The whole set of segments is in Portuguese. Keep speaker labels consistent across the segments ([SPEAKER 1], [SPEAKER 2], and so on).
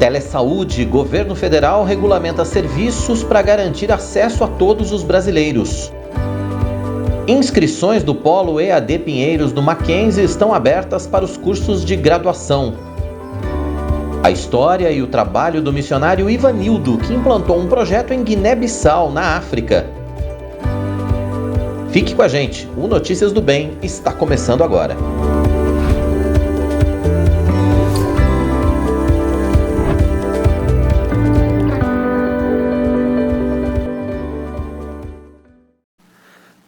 [SPEAKER 1] Telesaúde, governo federal regulamenta serviços para garantir acesso a todos os brasileiros. Inscrições do Polo EAD Pinheiros do Mackenzie estão abertas para os cursos de graduação. A história e o trabalho do missionário Ivanildo, que implantou um projeto em Guiné-Bissau, na África. Fique com a gente, o Notícias do Bem está começando agora.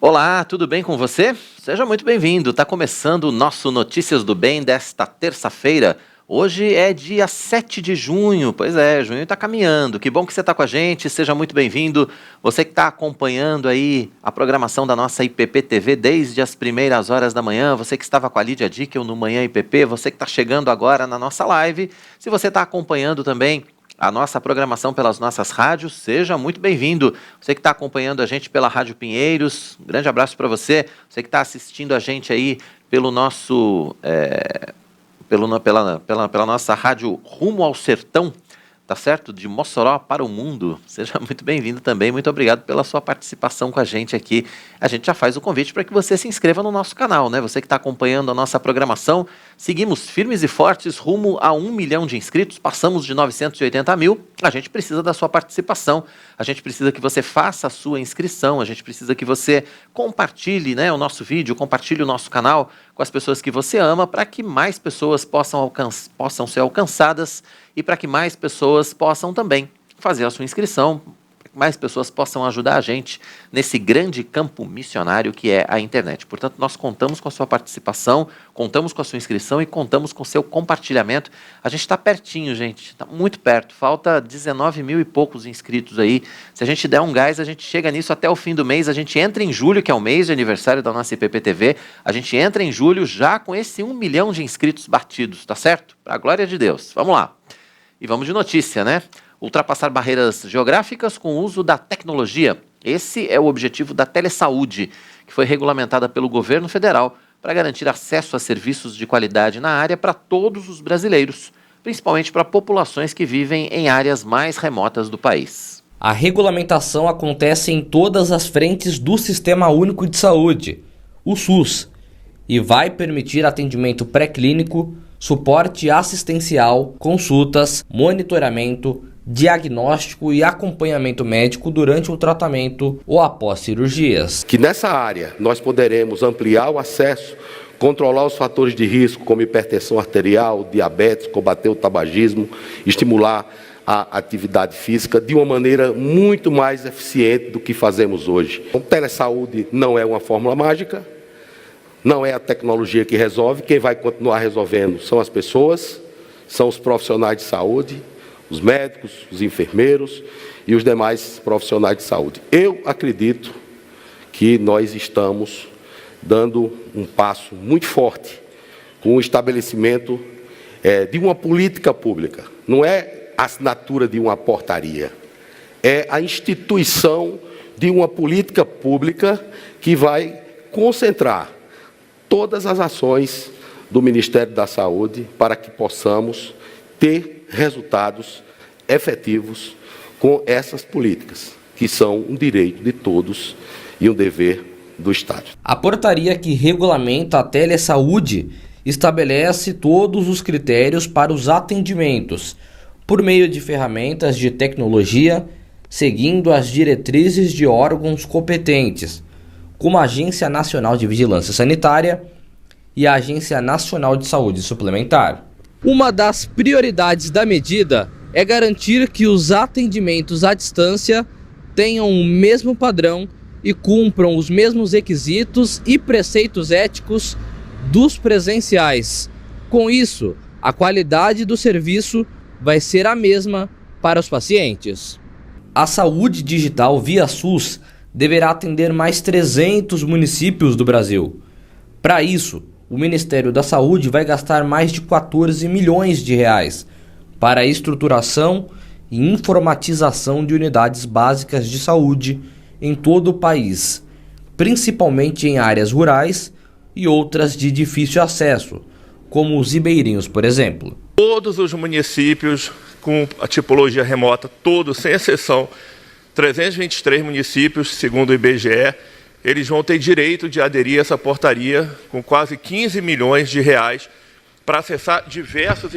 [SPEAKER 1] Olá, tudo bem com você? Seja muito bem-vindo. Está começando o nosso Notícias do Bem desta terça-feira. Hoje é dia 7 de junho. Pois é, junho está caminhando. Que bom que você está com a gente. Seja muito bem-vindo. Você que está acompanhando aí a programação da nossa IPP TV desde as primeiras horas da manhã. Você que estava com a Lídia Dickel no Manhã IPP. Você que está chegando agora na nossa live. Se você está acompanhando também a nossa programação pelas nossas rádios, seja muito bem-vindo. Você que está acompanhando a gente pela Rádio Pinheiros, um grande abraço para você. Você que está assistindo a gente aí pelo nosso, pela nossa rádio Rumo ao Sertão, tá certo? De Mossoró para o mundo. Seja muito bem-vindo também. Muito obrigado pela sua participação com a gente aqui. A gente já faz o convite para que você se inscreva no nosso canal, né? Você que está acompanhando a nossa programação, seguimos firmes e fortes rumo a 1 milhão de inscritos, passamos de 980 mil. A gente precisa da sua participação, a gente precisa que você faça a sua inscrição, a gente precisa que você compartilhe, né, o nosso vídeo, compartilhe o nosso canal com as pessoas que você ama, para que mais pessoas possam ser alcançadas e para que mais pessoas possam também fazer a sua inscrição, para que mais pessoas possam ajudar a gente nesse grande campo missionário que é a internet. Portanto, nós contamos com a sua participação, contamos com a sua inscrição e contamos com o seu compartilhamento. A gente está pertinho, gente, está muito perto, falta 19 mil e poucos inscritos aí. Se a gente der um gás, a gente chega nisso até o fim do mês. A gente entra em julho, que é o mês de aniversário da nossa IPP TV, a gente entra em julho já com esse 1 milhão de inscritos batidos, tá certo? Para a glória de Deus. Vamos lá. E vamos de notícia, né? Ultrapassar barreiras geográficas com o uso da tecnologia. Esse é o objetivo da Telesaúde, que foi regulamentada pelo governo federal para garantir acesso a serviços de qualidade na área para todos os brasileiros, principalmente para populações que vivem em áreas mais remotas do país.
[SPEAKER 2] A regulamentação acontece em todas as frentes do Sistema Único de Saúde, o SUS, e vai permitir atendimento pré-clínico, suporte assistencial, consultas, monitoramento, diagnóstico e acompanhamento médico durante o tratamento ou após cirurgias.
[SPEAKER 3] Que nessa área nós poderemos ampliar o acesso, controlar os fatores de risco como hipertensão arterial, diabetes, combater o tabagismo, estimular a atividade física de uma maneira muito mais eficiente do que fazemos hoje. A telesaúde não é uma fórmula mágica, não é a tecnologia que resolve. Quem vai continuar resolvendo são as pessoas, são os profissionais de saúde, os médicos, os enfermeiros e os demais profissionais de saúde. Eu acredito que nós estamos dando um passo muito forte com o estabelecimento de uma política pública. Não é a assinatura de uma portaria, é a instituição de uma política pública que vai concentrar todas as ações do Ministério da Saúde para que possamos ter resultados efetivos com essas políticas, que são um direito de todos e um dever do Estado.
[SPEAKER 2] A portaria que regulamenta a telesaúde estabelece todos os critérios para os atendimentos, por meio de ferramentas de tecnologia, seguindo as diretrizes de órgãos competentes, como a Agência Nacional de Vigilância Sanitária e a Agência Nacional de Saúde Suplementar. Uma das prioridades da medida é garantir que os atendimentos à distância tenham o mesmo padrão e cumpram os mesmos requisitos e preceitos éticos dos presenciais. Com isso, a qualidade do serviço vai ser a mesma para os pacientes. A saúde digital via SUS deverá atender mais 300 municípios do Brasil. Para isso, o Ministério da Saúde vai gastar mais de 14 milhões de reais para a estruturação e informatização de unidades básicas de saúde em todo o país, principalmente em áreas rurais e outras de difícil acesso, como os ribeirinhos, por exemplo.
[SPEAKER 4] Todos os municípios com a tipologia remota, todos, sem exceção, 323 municípios, segundo o IBGE, eles vão ter direito de aderir a essa portaria com quase 15 milhões de reais para acessar diversos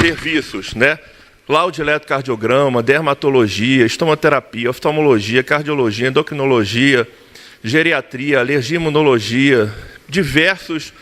[SPEAKER 4] serviços, né? Laudo de eletrocardiograma, dermatologia, estomoterapia, oftalmologia, cardiologia, endocrinologia, geriatria, alergia e imunologia, diversos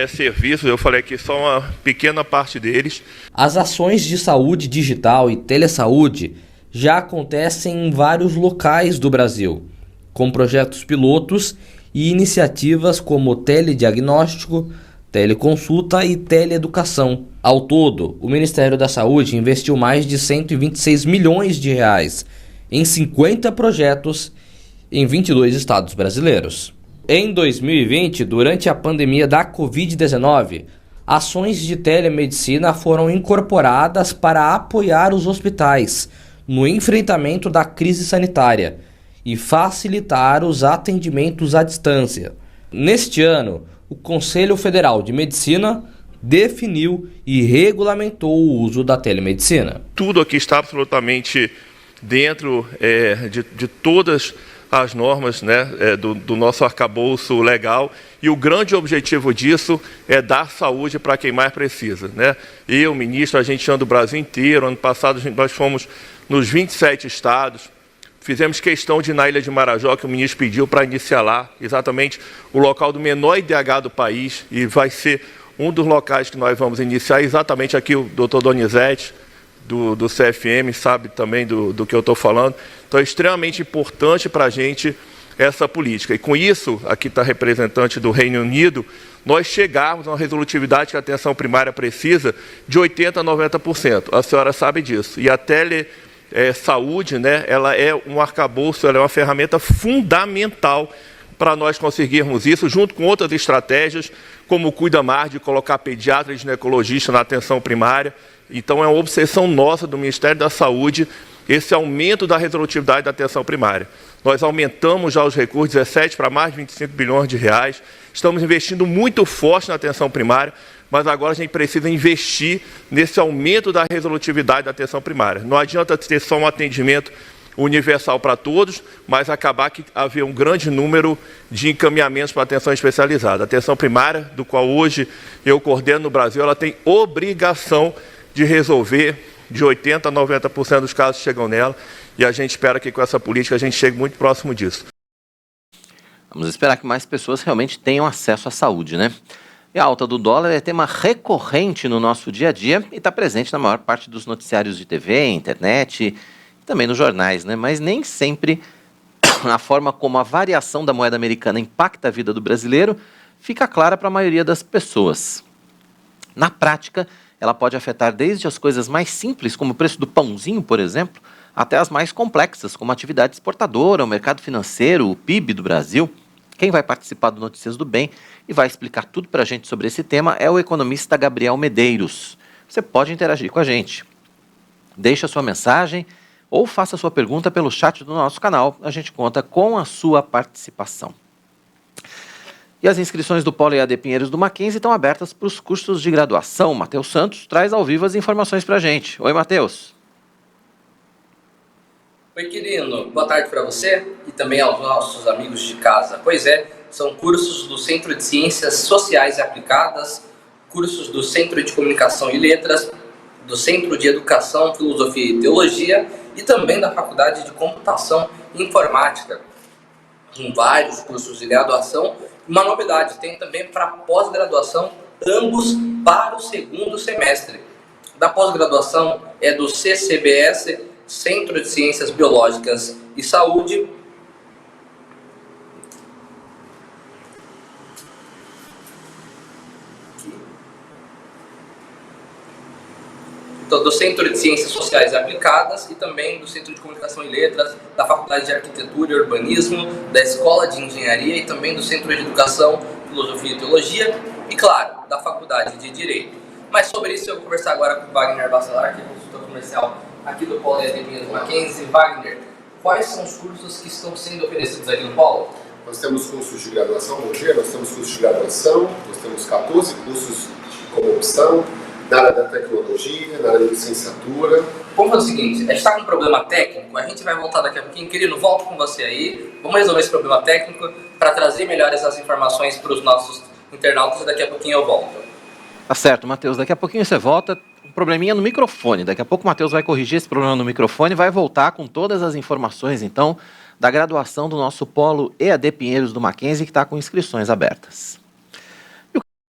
[SPEAKER 4] serviços, eu falei aqui só uma pequena parte deles.
[SPEAKER 2] As ações de saúde digital e telesaúde já acontecem em vários locais do Brasil, com projetos pilotos e iniciativas como telediagnóstico, teleconsulta e teleeducação. Ao todo, o Ministério da Saúde investiu mais de 126 milhões de reais em 50 projetos em 22 estados brasileiros. Em 2020, durante a pandemia da Covid-19, ações de telemedicina foram incorporadas para apoiar os hospitais no enfrentamento da crise sanitária e facilitar os atendimentos à distância. Neste ano, o Conselho Federal de Medicina definiu e regulamentou o uso da telemedicina.
[SPEAKER 4] Tudo aqui está absolutamente dentro de todas as normas, né, do nosso arcabouço legal, e o grande objetivo disso é dar saúde para quem mais precisa, né? Eu, ministro, a gente anda o Brasil inteiro. Ano passado nós fomos nos 27 estados, fizemos questão de ir na Ilha de Marajó, que o ministro pediu para iniciar lá, exatamente o local do menor IDH do país, e vai ser um dos locais que nós vamos iniciar, exatamente aqui. O doutor Donizete, do CFM, sabe também do que eu estou falando. Então é extremamente importante para a gente essa política. E com isso, aqui está a representante do Reino Unido, nós chegarmos a uma resolutividade que a atenção primária precisa de 80% a 90%. A senhora sabe disso. E a saúde, né, ela é um arcabouço, ela é uma ferramenta fundamental para nós conseguirmos isso, junto com outras estratégias, como o Cuida Mais, de colocar pediatra e ginecologista na atenção primária. Então é uma obsessão nossa do Ministério da Saúde esse aumento da resolutividade da atenção primária. Nós aumentamos já os recursos, 17 para mais de 25 bilhões de reais. Estamos investindo muito forte na atenção primária, mas agora a gente precisa investir nesse aumento da resolutividade da atenção primária. Não adianta ter só um atendimento universal para todos, mas acabar que haver um grande número de encaminhamentos para atenção especializada. A atenção primária, do qual hoje eu coordeno no Brasil, ela tem obrigação de resolver de 80% a 90% dos casos que chegam nela, e a gente espera que com essa política a gente chegue muito próximo disso.
[SPEAKER 1] Vamos esperar que mais pessoas realmente tenham acesso à saúde, né? E a alta do dólar é tema recorrente no nosso dia a dia e está presente na maior parte dos noticiários de TV, internet e também nos jornais, né? Mas nem sempre a forma como a variação da moeda americana impacta a vida do brasileiro fica clara para a maioria das pessoas. Na prática, ela pode afetar desde as coisas mais simples, como o preço do pãozinho, por exemplo, até as mais complexas, como a atividade exportadora, o mercado financeiro, o PIB do Brasil. Quem vai participar do Notícias do Bem e vai explicar tudo para a gente sobre esse tema é o economista Gabriel Medeiros. Você pode interagir com a gente. Deixe a sua mensagem ou faça a sua pergunta pelo chat do nosso canal. A gente conta com a sua participação. E as inscrições do Polo EAD Pinheiros do Mackenzie estão abertas para os cursos de graduação. Matheus Santos traz ao vivo as informações para a gente. Oi, Matheus.
[SPEAKER 5] Oi, querido. Boa tarde para você e também aos nossos amigos de casa. Pois é, são cursos do Centro de Ciências Sociais e Aplicadas, cursos do Centro de Comunicação e Letras, do Centro de Educação, Filosofia e Teologia e também da Faculdade de Computação e Informática. Com vários cursos de graduação. Uma novidade, tem também para pós-graduação, ambos para o segundo semestre. Da pós-graduação é do CCBS, Centro de Ciências Biológicas e Saúde. Então, do Centro de Ciências Sociais e Aplicadas e também do Centro de Comunicação e Letras, da Faculdade de Arquitetura e Urbanismo, da Escola de Engenharia e também do Centro de Educação, Filosofia e Teologia e, claro, da Faculdade de Direito. Mas sobre isso eu vou conversar agora com o Wagner Bacelar, que é consultor comercial aqui do Polo EAD Pinheiros do Mackenzie. Wagner, quais são os cursos que estão sendo oferecidos aqui no Polo?
[SPEAKER 6] Nós temos cursos de graduação, bom dia, nós temos cursos de graduação, nós temos 14 cursos como opção,
[SPEAKER 3] na área da tecnologia, na área da licenciatura.
[SPEAKER 5] Vamos fazer o seguinte, a gente está com um problema técnico, a gente vai voltar daqui a pouquinho. Querido, volto com você aí. Vamos resolver esse problema técnico para trazer melhores as informações para os nossos internautas e daqui a pouquinho eu volto.
[SPEAKER 1] Tá certo, Matheus. Daqui a pouquinho você volta. Um probleminha no microfone. Daqui a pouco o Matheus vai corrigir esse problema no microfone e vai voltar com todas as informações, então, da graduação do nosso polo EAD Pinheiros do Mackenzie, que está com inscrições abertas.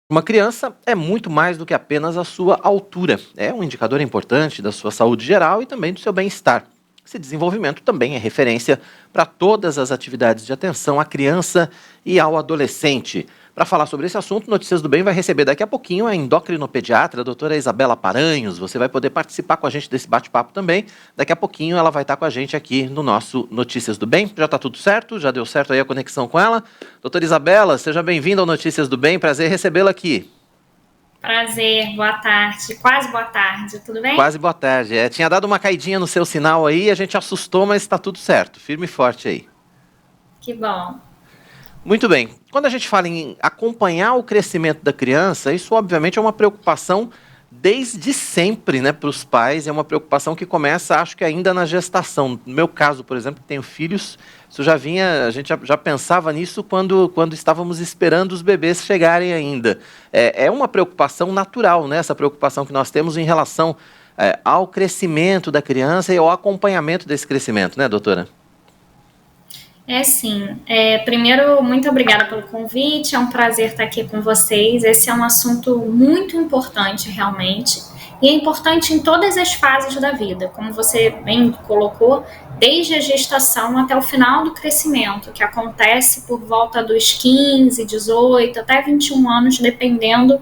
[SPEAKER 1] Uma criança é muito mais do que apenas a sua altura. É um indicador importante da sua saúde geral e também do seu bem-estar. Esse desenvolvimento também é referência para todas as atividades de atenção à criança e ao adolescente. Para falar sobre esse assunto, Notícias do Bem vai receber daqui a pouquinho a endocrinopediatra, a doutora Isabela Paranhos. Você vai poder participar com a gente desse bate-papo também. Daqui a pouquinho ela vai estar com a gente aqui no nosso Notícias do Bem. Já está tudo certo? Já deu certo aí a conexão com ela? Doutora Isabela, seja bem-vinda ao Notícias do Bem. Prazer recebê-la aqui.
[SPEAKER 6] Prazer, boa tarde. Quase boa tarde, tudo bem?
[SPEAKER 1] Quase boa tarde. Tinha dado uma caidinha no seu sinal aí, a gente assustou, mas está tudo certo. Firme e forte aí.
[SPEAKER 6] Que bom.
[SPEAKER 1] Muito bem. Quando a gente fala em acompanhar o crescimento da criança, isso obviamente é uma preocupação desde sempre, né, para os pais. É uma preocupação que começa, acho que ainda na gestação. No meu caso, por exemplo, que tenho filhos, isso já vinha, a gente já pensava nisso quando estávamos esperando os bebês chegarem ainda. É uma preocupação natural, né, essa preocupação que nós temos em relação ao crescimento da criança e ao acompanhamento desse crescimento, né, doutora?
[SPEAKER 6] Sim. Primeiro, muito obrigada pelo convite, é um prazer estar aqui com vocês. Esse é um assunto muito importante, realmente, e é importante em todas as fases da vida, como você bem colocou, desde a gestação até o final do crescimento, que acontece por volta dos 15, 18, até 21 anos, dependendo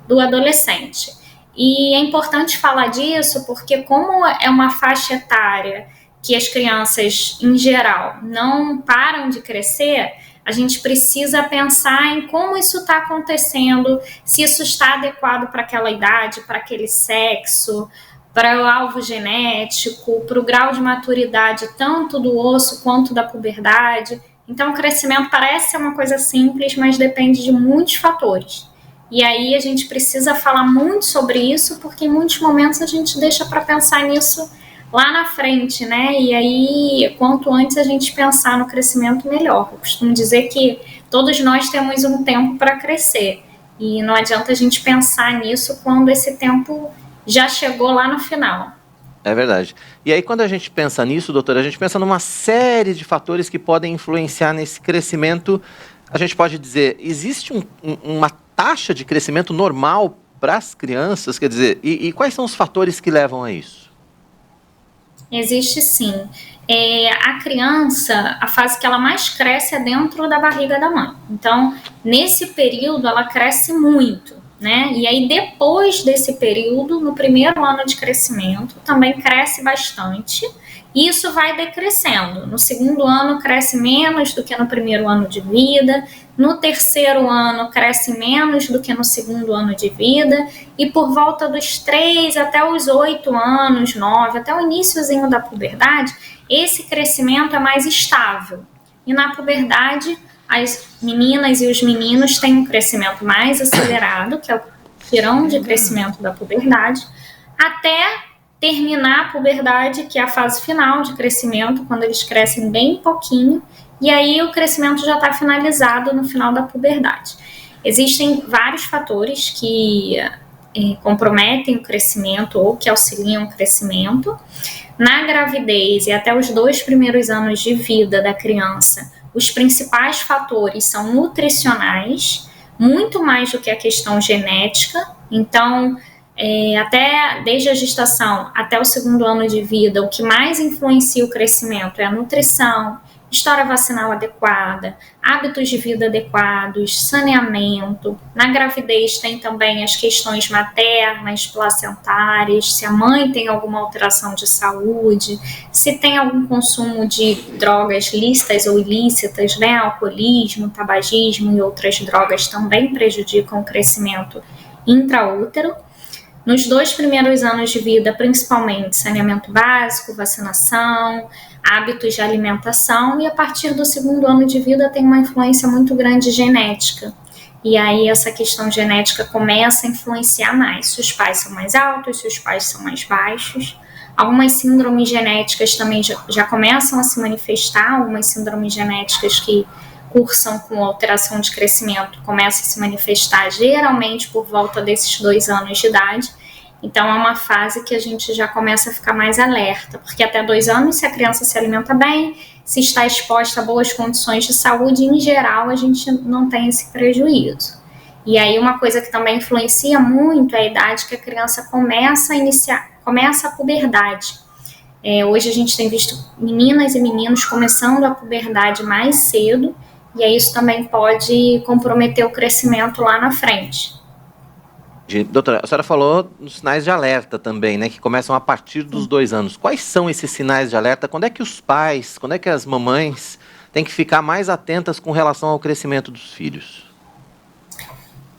[SPEAKER 6] do adolescente. E é importante falar disso porque, como é uma faixa etária que as crianças, em geral, não param de crescer, a gente precisa pensar em como isso está acontecendo, se isso está adequado para aquela idade, para aquele sexo, para o alvo genético, para o grau de maturidade tanto do osso quanto da puberdade. Então, o crescimento parece ser uma coisa simples, mas depende de muitos fatores. E aí a gente precisa falar muito sobre isso, porque em muitos momentos a gente deixa para pensar nisso lá na frente, né? E aí, quanto antes a gente pensar no crescimento, melhor. Eu costumo dizer que todos nós temos um tempo para crescer. E não adianta a gente pensar nisso quando esse tempo já chegou lá no final.
[SPEAKER 1] É verdade. E aí, quando a gente pensa nisso, doutora, a gente pensa numa série de fatores que podem influenciar nesse crescimento. A gente pode dizer, existe uma taxa de crescimento normal para as crianças? Quer dizer, e quais são os fatores que levam a isso?
[SPEAKER 6] Existe sim. A criança, a fase que ela mais cresce é dentro da barriga da mãe. Então, nesse período, ela cresce muito, né? E aí, depois desse período, no primeiro ano de crescimento, também cresce bastante. E isso vai decrescendo. No segundo ano, cresce menos do que no primeiro ano de vida. No terceiro ano, cresce menos do que no segundo ano de vida. E por volta dos 3 até os 8 anos, 9, até o iniciozinho da puberdade, esse crescimento é mais estável. E na puberdade, as meninas e os meninos têm um crescimento mais acelerado, que é o tirão de crescimento da puberdade, até terminar a puberdade, que é a fase final de crescimento, quando eles crescem bem pouquinho, e aí o crescimento já está finalizado no final da puberdade. Existem vários fatores que comprometem o crescimento ou que auxiliam o crescimento. Na gravidez e até os 2 primeiros anos de vida da criança, os principais fatores são nutricionais, muito mais do que a questão genética. Então, até desde a gestação até o segundo ano de vida, o que mais influencia o crescimento é a nutrição, história vacinal adequada, hábitos de vida adequados, saneamento. Na gravidez tem também as questões maternas, placentárias, se a mãe tem alguma alteração de saúde, se tem algum consumo de drogas lícitas ou ilícitas, né? Alcoolismo, tabagismo e outras drogas também prejudicam o crescimento intraútero. Nos 2 primeiros anos de vida, principalmente saneamento básico, vacinação, hábitos de alimentação, e a partir do segundo ano de vida tem uma influência muito grande genética. e aí essa questão genética começa a influenciar mais, se os pais são mais altos, se os pais são mais baixos. Algumas síndromes genéticas também já começam a se manifestar, algumas síndromes genéticas que cursam com alteração de crescimento começam a se manifestar geralmente por volta desses 2 anos de idade. Então, é uma fase que a gente já começa a ficar mais alerta, porque até 2 anos, se a criança se alimenta bem, se está exposta a boas condições de saúde, em geral, a gente não tem esse prejuízo. E aí, uma coisa que também influencia muito é a idade que a criança começa a puberdade. Hoje a gente tem visto meninas e meninos começando a puberdade mais cedo, e aí isso também pode comprometer o crescimento lá na frente.
[SPEAKER 1] Doutora, a senhora falou nos sinais de alerta também, né, que começam a partir dos 2 anos. Quais são esses sinais de alerta? Quando é que os pais, quando é que as mamães têm que ficar mais atentas com relação ao crescimento dos filhos?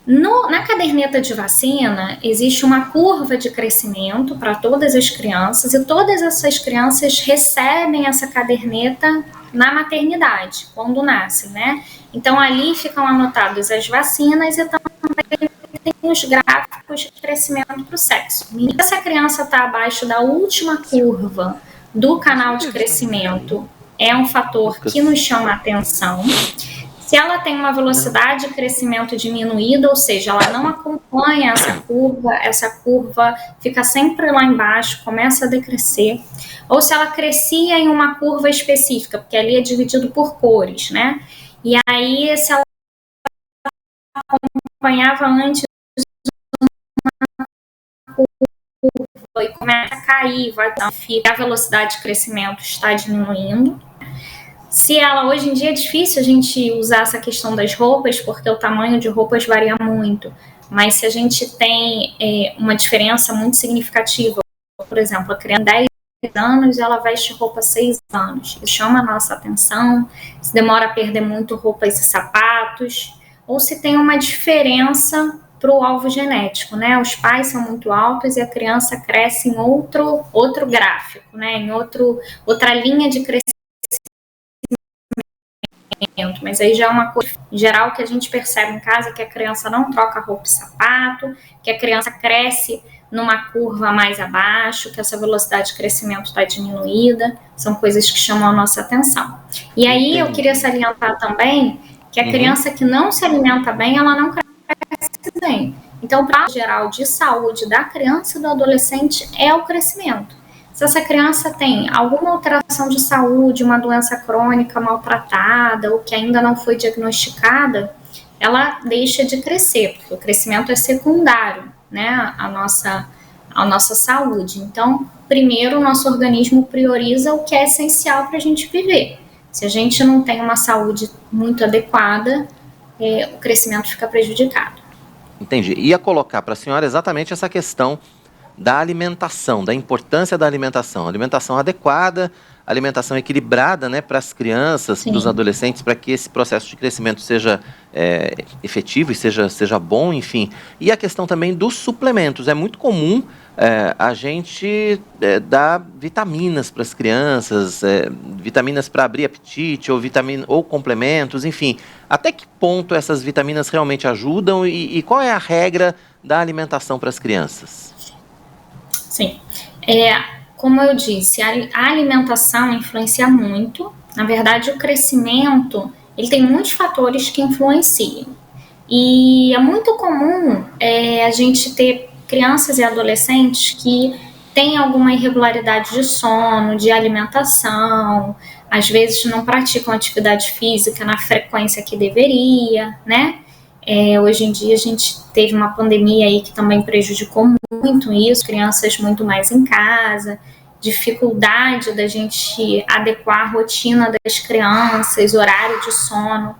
[SPEAKER 6] Na caderneta de vacina, existe uma curva de crescimento para todas as crianças, e todas essas crianças recebem essa caderneta na maternidade, quando nascem, né? Então, ali ficam anotadas as vacinas e também tem os gráficos de crescimento para o sexo. Se essa criança está abaixo da última curva do canal de crescimento, é um fator que nos chama a atenção. Se ela tem uma velocidade de crescimento diminuída, ou seja, ela não acompanha essa curva fica sempre lá embaixo, começa a decrescer, ou se ela crescia em uma curva específica, porque ali é dividido por cores, né? E aí, se ela acompanhava antes uma curva e começa a cair, a velocidade de crescimento está diminuindo. Se ela, hoje em dia é difícil a gente usar essa questão das roupas, porque o tamanho de roupas varia muito, mas se a gente tem uma diferença muito significativa, por exemplo, a criança de 10 anos, ela veste roupa 6 anos, isso chama a nossa atenção. Se demora a perder muito roupas e sapatos, ou se tem uma diferença para o alvo genético, né? Os pais são muito altos e a criança cresce em outro gráfico, né? Em outra linha de crescimento. Mas aí já é uma coisa geral que a gente percebe em casa, que a criança não troca roupa e sapato, que a criança cresce numa curva mais abaixo, que essa velocidade de crescimento está diminuída, são coisas que chamam a nossa atenção. E aí eu queria salientar também que a criança que não se alimenta bem, ela não cresce bem. Então, o plano geral de saúde da criança e do adolescente é o crescimento. Se essa criança tem alguma alteração de saúde, uma doença crônica maltratada ou que ainda não foi diagnosticada, ela deixa de crescer, porque o crescimento é secundário, né, à nossa saúde. Então, primeiro, o nosso organismo prioriza o que é essencial para a gente viver. Se a gente não tem uma saúde muito adequada, o crescimento fica prejudicado.
[SPEAKER 1] Entendi. Ia colocar para a senhora exatamente essa questão da alimentação, da importância da alimentação. Alimentação adequada, alimentação equilibrada, né, para as crianças, para os adolescentes, para que esse processo de crescimento seja efetivo e seja bom, enfim. E a questão também dos suplementos. É muito comum a gente dar vitaminas para as crianças, vitaminas para abrir apetite, ou complementos, enfim. Até que ponto essas vitaminas realmente ajudam e qual é a regra da alimentação para as crianças?
[SPEAKER 6] Sim, como eu disse, a alimentação influencia muito. Na verdade, o crescimento, ele tem muitos fatores que influenciam. E é muito comum a gente ter crianças e adolescentes que têm alguma irregularidade de sono, de alimentação, às vezes não praticam atividade física na frequência que deveria, né? Hoje em dia a gente teve uma pandemia aí que também prejudicou muito isso, crianças muito mais em casa, dificuldade da gente adequar a rotina das crianças, horário de sono.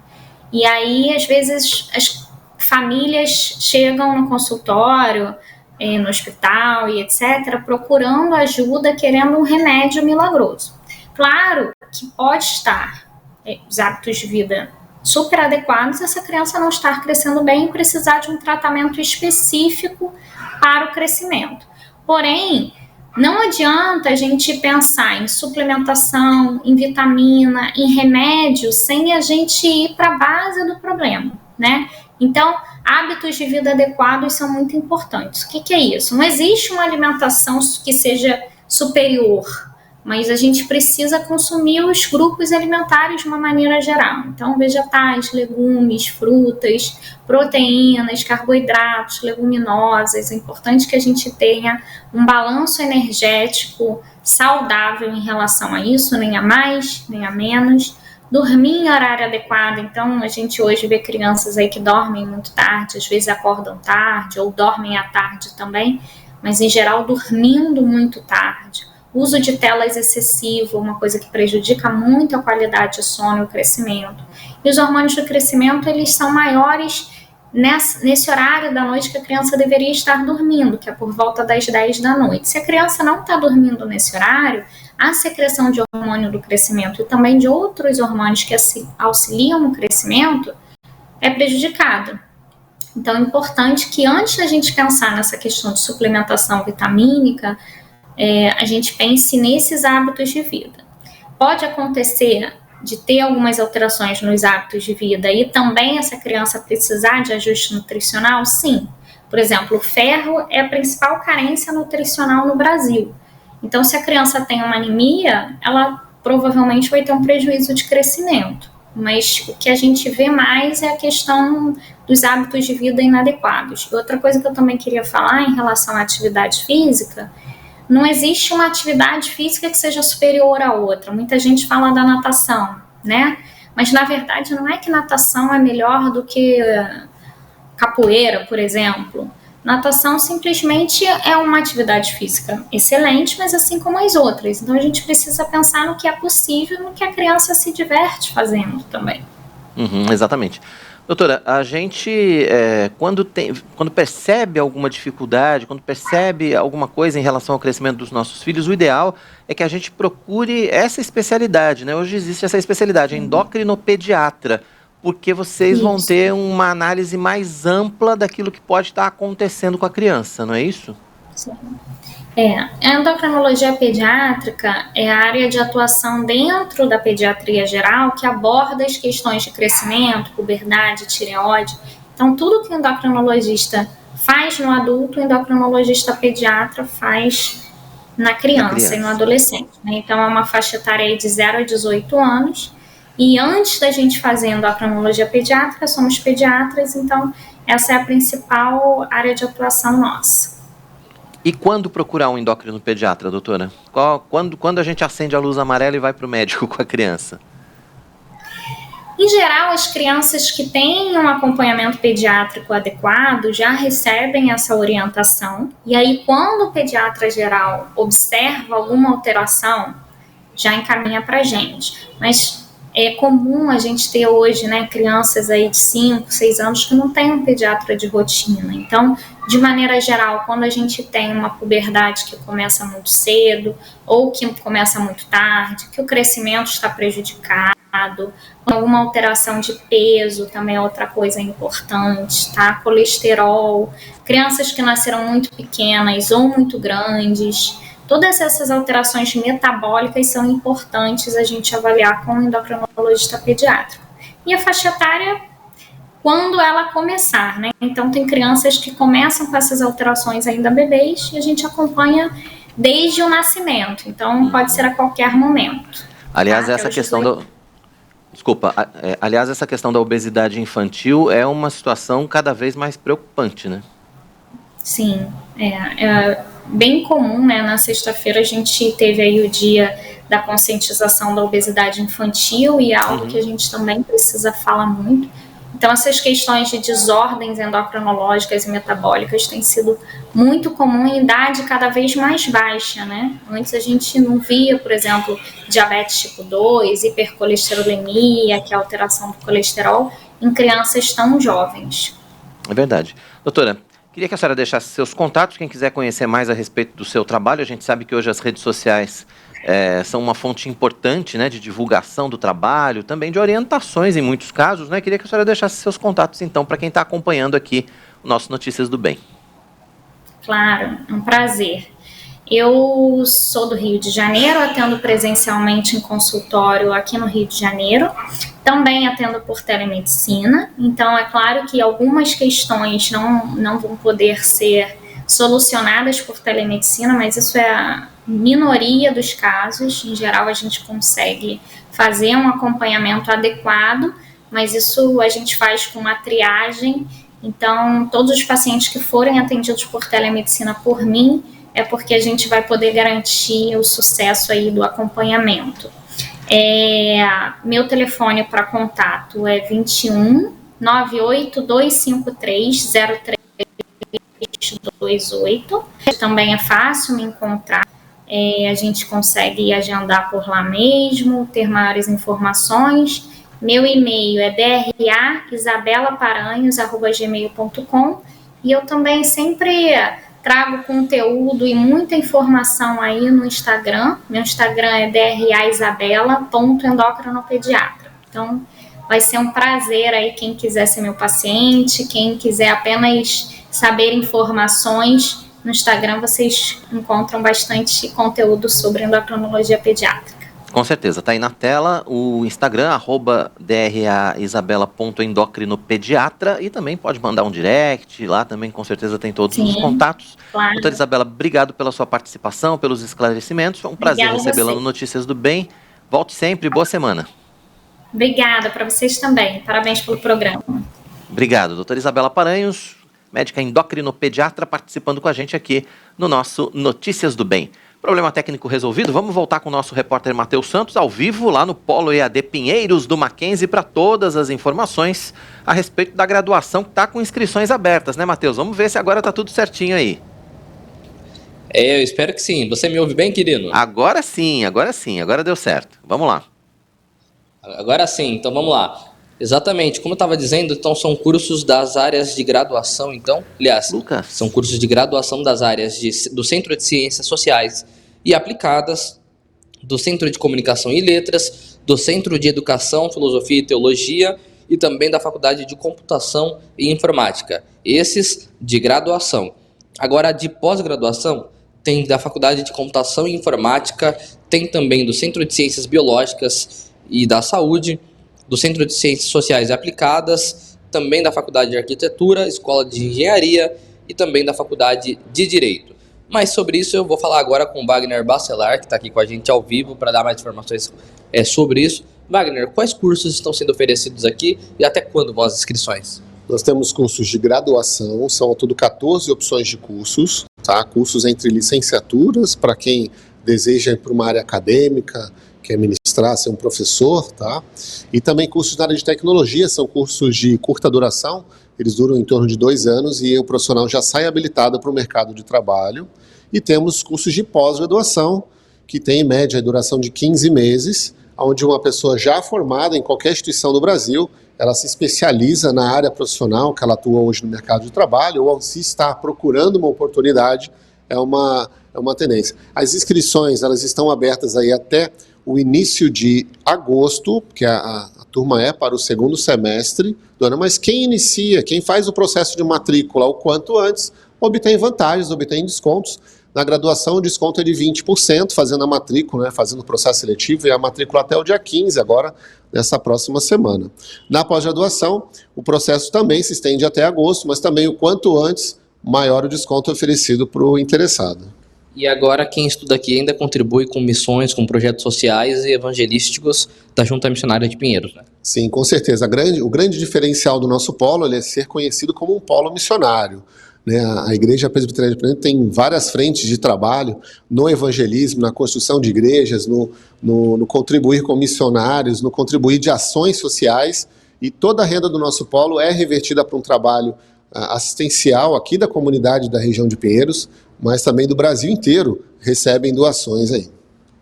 [SPEAKER 6] E aí, às vezes, as famílias chegam no consultório, no hospital e etc., procurando ajuda, querendo um remédio milagroso. Claro que pode estar os hábitos de vida super adequados, essa criança não estar crescendo bem e precisar de um tratamento específico para o crescimento. Porém, não adianta a gente pensar em suplementação, em vitamina, em remédio, sem a gente ir para a base do problema, né? Então, hábitos de vida adequados são muito importantes. O que é isso? Não existe uma alimentação que seja superior, mas a gente precisa consumir os grupos alimentares de uma maneira geral. Então, vegetais, legumes, frutas, proteínas, carboidratos, leguminosas. É importante que a gente tenha um balanço energético saudável em relação a isso, nem a mais, nem a menos. Dormir em horário adequado. Então, a gente hoje vê crianças aí que dormem muito tarde, às vezes acordam tarde, ou dormem à tarde também, mas em geral dormindo muito tarde. Uso de telas excessivo, uma coisa que prejudica muito a qualidade de sono e o crescimento. E os hormônios do crescimento, eles são maiores nesse horário da noite que a criança deveria estar dormindo, que é por volta das 10 da noite. Se a criança não está dormindo nesse horário, a secreção de hormônio do crescimento e também de outros hormônios que auxiliam no crescimento é prejudicada. Então, é importante que antes da gente pensar nessa questão de suplementação vitamínica, a gente pense nesses hábitos de vida. Pode acontecer de ter algumas alterações nos hábitos de vida e também essa criança precisar de ajuste nutricional? Sim. Por exemplo, o ferro é a principal carência nutricional no Brasil. Então, se a criança tem uma anemia, ela provavelmente vai ter um prejuízo de crescimento. Mas o que a gente vê mais é a questão dos hábitos de vida inadequados. Outra coisa que eu também queria falar em relação à atividade física, não existe uma atividade física que seja superior à outra. Muita gente fala da natação, né? Mas, na verdade, não é que natação é melhor do que capoeira, por exemplo. Natação simplesmente é uma atividade física excelente, mas assim como as outras. Então, a gente precisa pensar no que é possível, no que a criança se diverte fazendo também.
[SPEAKER 1] Exatamente. Doutora, a gente, quando percebe alguma dificuldade, quando percebe alguma coisa em relação ao crescimento dos nossos filhos, o ideal é que a gente procure essa especialidade, né? Hoje existe essa especialidade, endocrinopediatra, porque vocês vão ter uma análise mais ampla daquilo que pode estar acontecendo com a criança, não é isso?
[SPEAKER 6] Sim. A endocrinologia pediátrica é a área de atuação dentro da pediatria geral que aborda as questões de crescimento, puberdade, tireoide. Então, tudo que o endocrinologista faz no adulto, o endocrinologista pediatra faz na criança e no adolescente, né? Então, é uma faixa etária aí de 0 a 18 anos. E antes da gente fazer endocrinologia pediátrica, somos pediatras, então essa é a principal área de atuação nossa.
[SPEAKER 1] E quando procurar um endócrino pediatra, doutora? Quando a gente acende a luz amarela e vai para o médico com a criança?
[SPEAKER 6] Em geral, as crianças que têm um acompanhamento pediátrico adequado já recebem essa orientação. E aí, quando o pediatra geral observa alguma alteração, já encaminha para a gente. Mas é comum a gente ter hoje, né, crianças aí de 5, 6 anos que não tem um pediatra de rotina. Então, de maneira geral, quando a gente tem uma puberdade que começa muito cedo ou que começa muito tarde, que o crescimento está prejudicado, alguma alteração de peso também é outra coisa importante, tá? Colesterol, crianças que nasceram muito pequenas ou muito grandes. Todas essas alterações metabólicas são importantes a gente avaliar com o endocrinologista pediátrico. E a faixa etária, quando ela começar, né? Então, tem crianças que começam com essas alterações ainda bebês e a gente acompanha desde o nascimento. Então, pode ser a qualquer momento.
[SPEAKER 1] Aliás, essa questão aliás, essa questão da obesidade infantil é uma situação cada vez mais preocupante, né?
[SPEAKER 6] Sim, é bem comum, né? Na sexta-feira a gente teve aí o dia da conscientização da obesidade infantil e é algo que a gente também precisa falar muito. Então, essas questões de desordens endocrinológicas e metabólicas têm sido muito comum em idade cada vez mais baixa, né? Antes a gente não via, por exemplo, diabetes tipo 2, hipercolesterolemia, que é a alteração do colesterol, em crianças tão jovens.
[SPEAKER 1] É verdade. Doutora, queria que a senhora deixasse seus contatos, quem quiser conhecer mais a respeito do seu trabalho. A gente sabe que hoje as redes sociais são uma fonte importante, né, de divulgação do trabalho, também de orientações em muitos casos, né? Queria que a senhora deixasse seus contatos, então, para quem está acompanhando aqui o nosso Notícias do Bem.
[SPEAKER 6] Claro, é um prazer. Eu sou do Rio de Janeiro, atendo presencialmente em consultório aqui no Rio de Janeiro. Também atendo por telemedicina, então é claro que algumas questões não vão poder ser solucionadas por telemedicina, mas isso é a minoria dos casos. Em geral, a gente consegue fazer um acompanhamento adequado, mas isso a gente faz com uma triagem. Então, todos os pacientes que forem atendidos por telemedicina por mim, é porque a gente vai poder garantir o sucesso aí do acompanhamento. Meu telefone para contato é 21 98 253 0328. Também é fácil me encontrar. A gente consegue agendar por lá mesmo, ter maiores informações. Meu e-mail é draisabellaparanhos@gmail.com e eu também sempre trago conteúdo e muita informação aí no Instagram. Meu Instagram é draisabella.endocrinopediatra. Então, vai ser um prazer aí quem quiser ser meu paciente, quem quiser apenas saber informações. No Instagram vocês encontram bastante conteúdo sobre endocrinologia pediátrica.
[SPEAKER 1] Com certeza, tá aí na tela o Instagram, @draisabella.endocrinopediatra, e também pode mandar um direct, lá também com certeza tem todos os contatos.
[SPEAKER 6] Claro.
[SPEAKER 1] Doutora Isabella, obrigado pela sua participação, pelos esclarecimentos, foi um prazer recebê-la no Notícias do Bem. Volte sempre, boa semana.
[SPEAKER 6] Obrigada, para vocês também, parabéns pelo programa.
[SPEAKER 1] Obrigado, doutora Isabella Paranhos, médica endocrinopediatra, participando com a gente aqui no nosso Notícias do Bem. Problema técnico resolvido, vamos voltar com o nosso repórter Matheus Santos, ao vivo, lá no Polo EAD Pinheiros do Mackenzie, para todas as informações a respeito da graduação que está com inscrições abertas, né, Matheus? Vamos ver se agora está tudo certinho aí.
[SPEAKER 2] Eu espero que sim. Você me ouve bem, querido?
[SPEAKER 1] Agora sim, agora deu certo. Vamos lá.
[SPEAKER 2] Agora sim, então vamos lá. Exatamente, como eu estava dizendo, então são cursos das áreas de graduação, então, aliás,
[SPEAKER 1] Lucas.
[SPEAKER 2] São cursos de graduação das áreas do Centro de Ciências Sociais e Aplicadas, do Centro de Comunicação e Letras, do Centro de Educação, Filosofia e Teologia e também da Faculdade de Computação e Informática. Esses de graduação. Agora, de pós-graduação, tem da Faculdade de Computação e Informática, tem também do Centro de Ciências Biológicas e da Saúde, do Centro de Ciências Sociais e Aplicadas, também da Faculdade de Arquitetura, Escola de Engenharia e também da Faculdade de Direito. Mas sobre isso eu vou falar agora com o Wagner Bacelar, que está aqui com a gente ao vivo para dar mais informações sobre isso. Wagner, quais cursos estão sendo oferecidos aqui e até quando vão as inscrições?
[SPEAKER 7] Nós temos cursos de graduação, são ao todo 14 opções de cursos, tá? Cursos entre licenciaturas, para quem deseja ir para uma área acadêmica, quer ministrar, ser um professor, tá? E também cursos na área de tecnologia, são cursos de curta duração, eles duram em torno de 2 anos e o profissional já sai habilitado para o mercado de trabalho. E temos cursos de pós-graduação, que tem em média a duração de 15 meses, onde uma pessoa já formada em qualquer instituição do Brasil, ela se especializa na área profissional que ela atua hoje no mercado de trabalho, ou se está procurando uma oportunidade, é uma tendência. As inscrições, elas estão abertas aí até o início de agosto, que a turma é para o segundo semestre do ano, mas quem inicia, quem faz o processo de matrícula o quanto antes, obtém vantagens, obtém descontos. Na graduação, o desconto é de 20%, fazendo a matrícula, né, fazendo o processo seletivo, e a matrícula até o dia 15, agora, nessa próxima semana. Na pós-graduação, o processo também se estende até agosto, mas também o quanto antes, maior o desconto oferecido para o interessado.
[SPEAKER 2] E agora quem estuda aqui ainda contribui com missões, com projetos sociais e evangelísticos da Junta Missionária de Pinheiros, né?
[SPEAKER 7] Sim, com certeza. O grande diferencial do nosso polo é ser conhecido como um polo missionário. A Igreja Presbiteriana de Pinheiros tem várias frentes de trabalho no evangelismo, na construção de igrejas, no contribuir com missionários, no contribuir de ações sociais, e toda a renda do nosso polo é revertida para um trabalho assistencial aqui da comunidade da região de Pinheiros, mas também do Brasil inteiro recebem doações aí.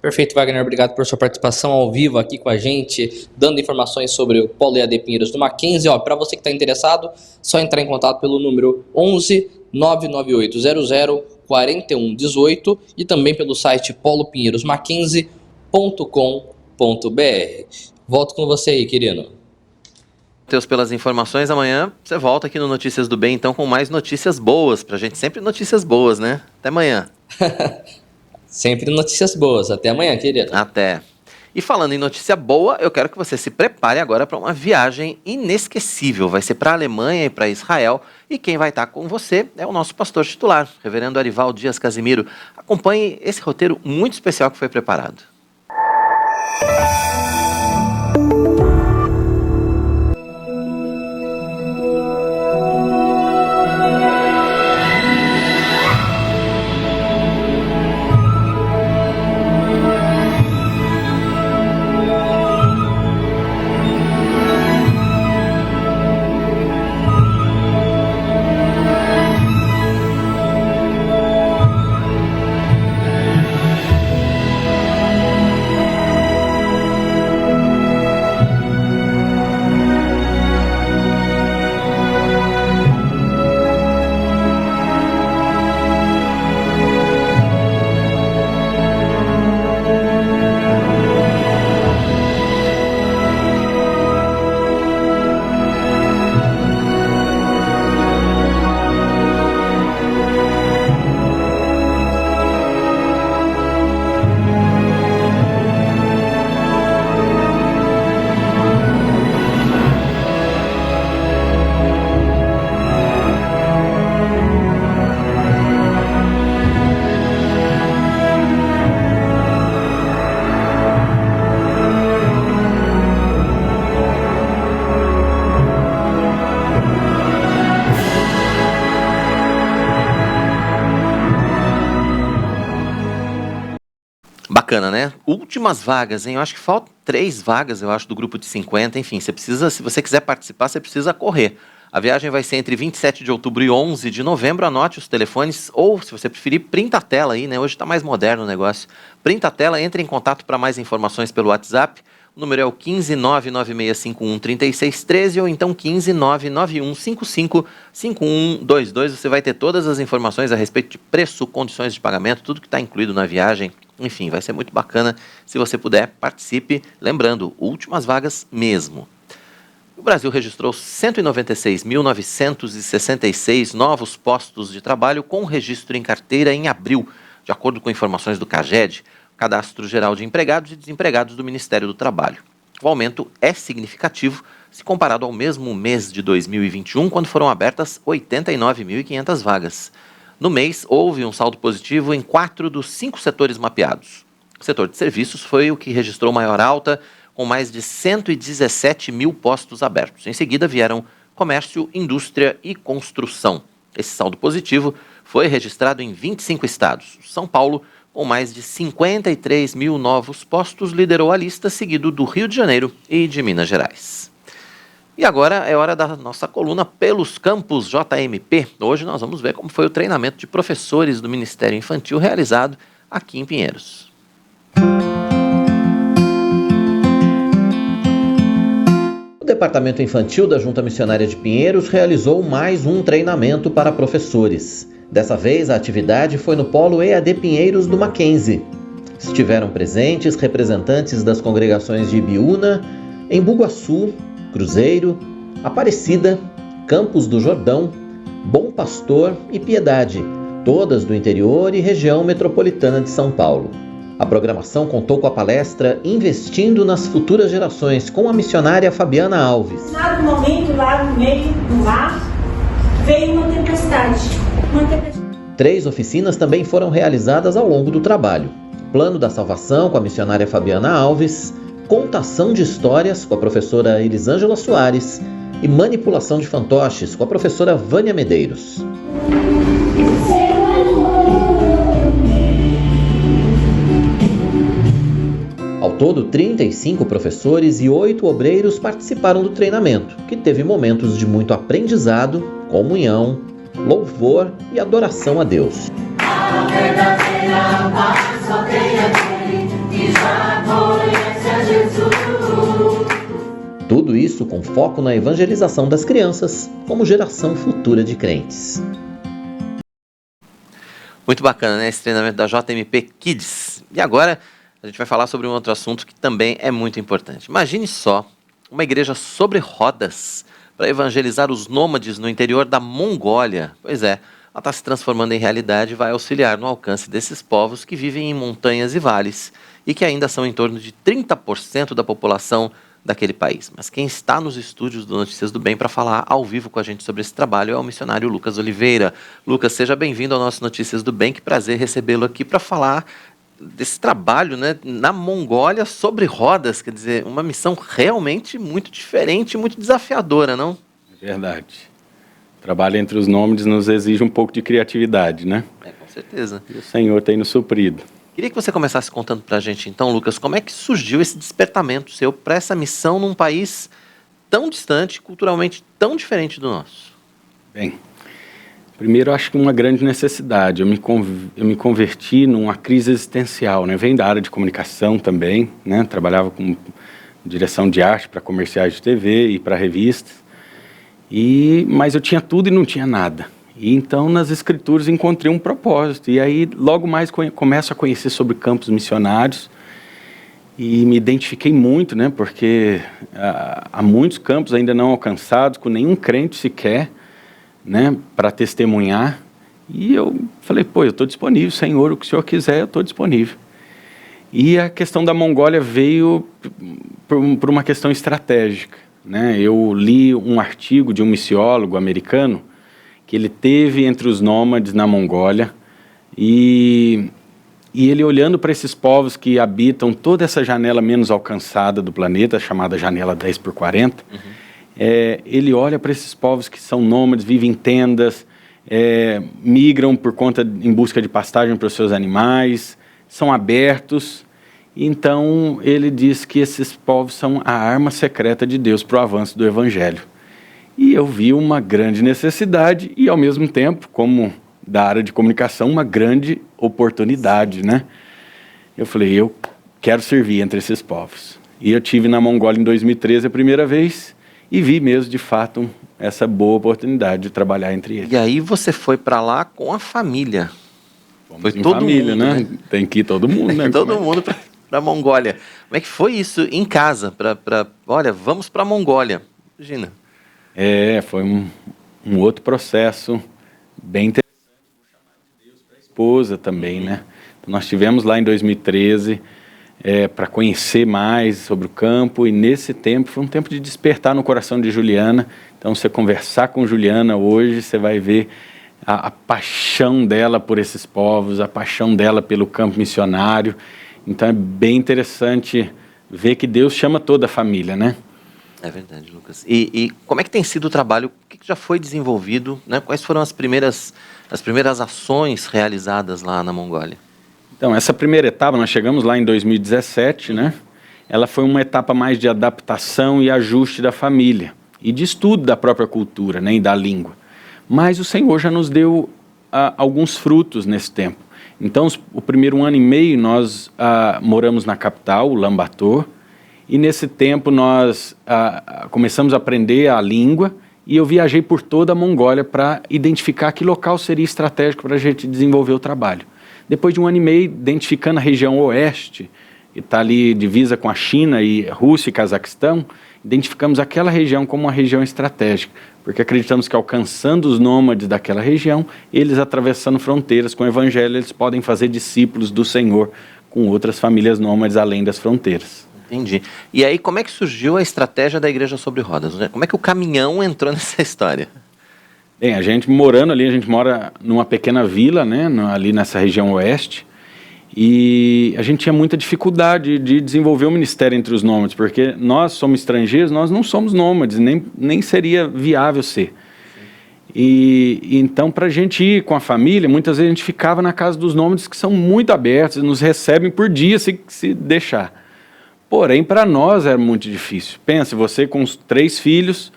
[SPEAKER 2] Perfeito, Wagner, obrigado por sua participação ao vivo aqui com a gente, dando informações sobre o Polo EAD Pinheiros do Mackenzie. Para você que está interessado, só entrar em contato pelo número 11 99800 4118 e também pelo site polopinheirosmackenzie.com.br. Volto com você aí, querido.
[SPEAKER 1] Matheus, pelas informações, amanhã você volta aqui no Notícias do Bem, então, com mais notícias boas pra gente. Sempre notícias boas, né? Até amanhã.
[SPEAKER 2] Sempre notícias boas. Até amanhã, querido.
[SPEAKER 1] Até. E falando em notícia boa, eu quero que você se prepare agora para uma viagem inesquecível. Vai ser para a Alemanha e para Israel. E quem vai estar com você é o nosso pastor titular, reverendo Arival Dias Casimiro. Acompanhe esse roteiro muito especial que foi preparado. Bacana, né? Últimas vagas, hein? Eu acho que faltam 3 vagas, eu acho, do grupo de 50. Enfim, você precisa, se você quiser participar, você precisa correr. A viagem vai ser entre 27 de outubro e 11 de novembro. Anote os telefones, ou, se você preferir, printa a tela aí, né? Hoje está mais moderno o negócio. Printa a tela, entre em contato para mais informações pelo WhatsApp. O número é o 15996513613 ou então 15991555122. Você vai ter todas as informações a respeito de preço, condições de pagamento, tudo que está incluído na viagem. Enfim, vai ser muito bacana. Se você puder, participe. Lembrando, últimas vagas mesmo. O Brasil registrou 196.966 novos postos de trabalho com registro em carteira em abril, de acordo com informações do CAGED, Cadastro Geral de Empregados e Desempregados do Ministério do Trabalho. O aumento é significativo se comparado ao mesmo mês de 2021, quando foram abertas 89.500 vagas. No mês, houve um saldo positivo em 4 dos 5 setores mapeados. O setor de serviços foi o que registrou maior alta, com mais de 117 mil postos abertos. Em seguida vieram comércio, indústria e construção. Esse saldo positivo foi registrado em 25 estados. São Paulo, com mais de 53 mil novos postos, liderou a lista, seguido do Rio de Janeiro e de Minas Gerais. E agora é hora da nossa coluna Pelos Campos JMP. Hoje nós vamos ver como foi o treinamento de professores do Ministério Infantil realizado aqui em Pinheiros. O Departamento Infantil da Junta Missionária de Pinheiros realizou mais um treinamento para professores. Dessa vez, a atividade foi no Polo EAD Pinheiros do Mackenzie. Estiveram presentes representantes das congregações de Ibiúna, Embu-Guaçu, Cruzeiro, Aparecida, Campos do Jordão, Bom Pastor e Piedade, todas do interior e região metropolitana de São Paulo. A programação contou com a palestra Investindo nas Futuras Gerações, com a missionária Fabiana Alves.
[SPEAKER 8] Em dado momento, lá no meio do mar, veio uma tempestade.
[SPEAKER 1] 3 oficinas também foram realizadas ao longo do trabalho. Plano da Salvação, com a missionária Fabiana Alves, Contação de Histórias, com a professora Elisângela Soares, e Manipulação de Fantoches, com a professora Vânia Medeiros. Ao todo, 35 professores e 8 obreiros participaram do treinamento, que teve momentos de muito aprendizado, comunhão, louvor e adoração a Deus. A verdadeira paz só tem aquele que já conhece a Jesus. Tudo isso com foco na evangelização das crianças, como geração futura de crentes. Muito bacana, né? Esse treinamento da JMP Kids. E agora a gente vai falar sobre um outro assunto que também é muito importante. Imagine só uma igreja sobre rodas para evangelizar os nômades no interior da Mongólia. Pois é, ela está se transformando em realidade e vai auxiliar no alcance desses povos que vivem em montanhas e vales e que ainda são em torno de 30% da população daquele país. Mas quem está nos estúdios do Notícias do Bem para falar ao vivo com a gente sobre esse trabalho é o missionário Lucas Oliveira. Lucas, seja bem-vindo ao nosso Notícias do Bem, que prazer recebê-lo aqui para falar desse trabalho, né, na Mongólia sobre rodas, quer dizer, uma missão realmente muito diferente, muito desafiadora, não?
[SPEAKER 9] É verdade. O trabalho entre os nômades nos exige um pouco de criatividade, né?
[SPEAKER 1] Com certeza.
[SPEAKER 9] E o Senhor tem nos suprido.
[SPEAKER 1] Queria que você começasse contando para a gente, então, Lucas, como é que surgiu esse despertamento seu para essa missão num país tão distante, culturalmente tão diferente do nosso?
[SPEAKER 9] Bem, primeiro, acho que uma grande necessidade. Eu me converti numa crise existencial, né? Venho da área de comunicação também, né? Trabalhava com direção de arte para comerciais de TV e para revistas. Mas eu tinha tudo e não tinha nada. E então, nas escrituras, encontrei um propósito. E aí, logo mais, começo a conhecer sobre campos missionários. E me identifiquei muito, né? Porque há muitos campos ainda não alcançados, com nenhum crente sequer, né, para testemunhar. E eu falei, eu estou disponível, Senhor, o que o Senhor quiser, eu estou disponível. E a questão da Mongólia veio por uma questão estratégica, né? Eu li um artigo de um missiólogo americano que ele teve entre os nômades na Mongólia e ele olhando para esses povos que habitam toda essa janela menos alcançada do planeta, chamada janela 10x40, ele olha para esses povos que são nômades, vivem em tendas, migram em busca de pastagem para os seus animais, são abertos. Então, ele diz que esses povos são a arma secreta de Deus para o avanço do Evangelho. E eu vi uma grande necessidade e, ao mesmo tempo, como da área de comunicação, uma grande oportunidade, né? Eu falei, eu quero servir entre esses povos. E eu tive na Mongólia em 2013 a primeira vez, e vi mesmo, de fato, essa boa oportunidade de trabalhar entre eles.
[SPEAKER 1] E aí você foi para lá com a família.
[SPEAKER 9] Foi todo família, mundo, né? Tem que ir todo mundo, né?
[SPEAKER 1] Todo mundo para a Mongólia. Como é que foi isso em casa? Olha, vamos para a Mongólia. Imagina.
[SPEAKER 9] Foi um outro processo bem interessante. Vou chamar de Deus para a esposa também, né? Então, nós estivemos lá em 2013... para conhecer mais sobre o campo, e nesse tempo foi um tempo de despertar no coração de Juliana. Então, você conversar com Juliana hoje, você vai ver a paixão dela por esses povos, a paixão dela pelo campo missionário. Então, é bem interessante ver que Deus chama toda a família, né?
[SPEAKER 1] É verdade, Lucas. E como é que tem sido o trabalho? O que já foi desenvolvido, né? Quais foram as primeiras ações realizadas lá na Mongólia?
[SPEAKER 9] Então, essa primeira etapa, nós chegamos lá em 2017, né? Ela foi uma etapa mais de adaptação e ajuste da família e de estudo da própria cultura, né, e da língua. Mas o Senhor já nos deu alguns frutos nesse tempo. Então, o primeiro ano e meio nós moramos na capital, Ulaanbaatar, e nesse tempo nós começamos a aprender a língua, e eu viajei por toda a Mongólia para identificar que local seria estratégico para a gente desenvolver o trabalho. Depois de um ano e meio, identificando a região oeste, que está ali divisa com a China e Rússia e Cazaquistão, identificamos aquela região como uma região estratégica, porque acreditamos que alcançando os nômades daquela região, eles atravessando fronteiras com o Evangelho, eles podem fazer discípulos do Senhor com outras famílias nômades além das fronteiras.
[SPEAKER 1] Entendi. E aí, como é que surgiu a estratégia da Igreja sobre Rodas? Como é que o caminhão entrou nessa história?
[SPEAKER 9] Bem, a gente morando ali, a gente mora numa pequena vila, né, ali nessa região oeste, e a gente tinha muita dificuldade de desenvolver o ministério entre os nômades, porque nós somos estrangeiros, nós não somos nômades, nem seria viável ser. E então, para a gente ir com a família, muitas vezes a gente ficava na casa dos nômades, que são muito abertos, nos recebem por dia se deixar. Porém, para nós era muito difícil. Pense, você com os 3 filhos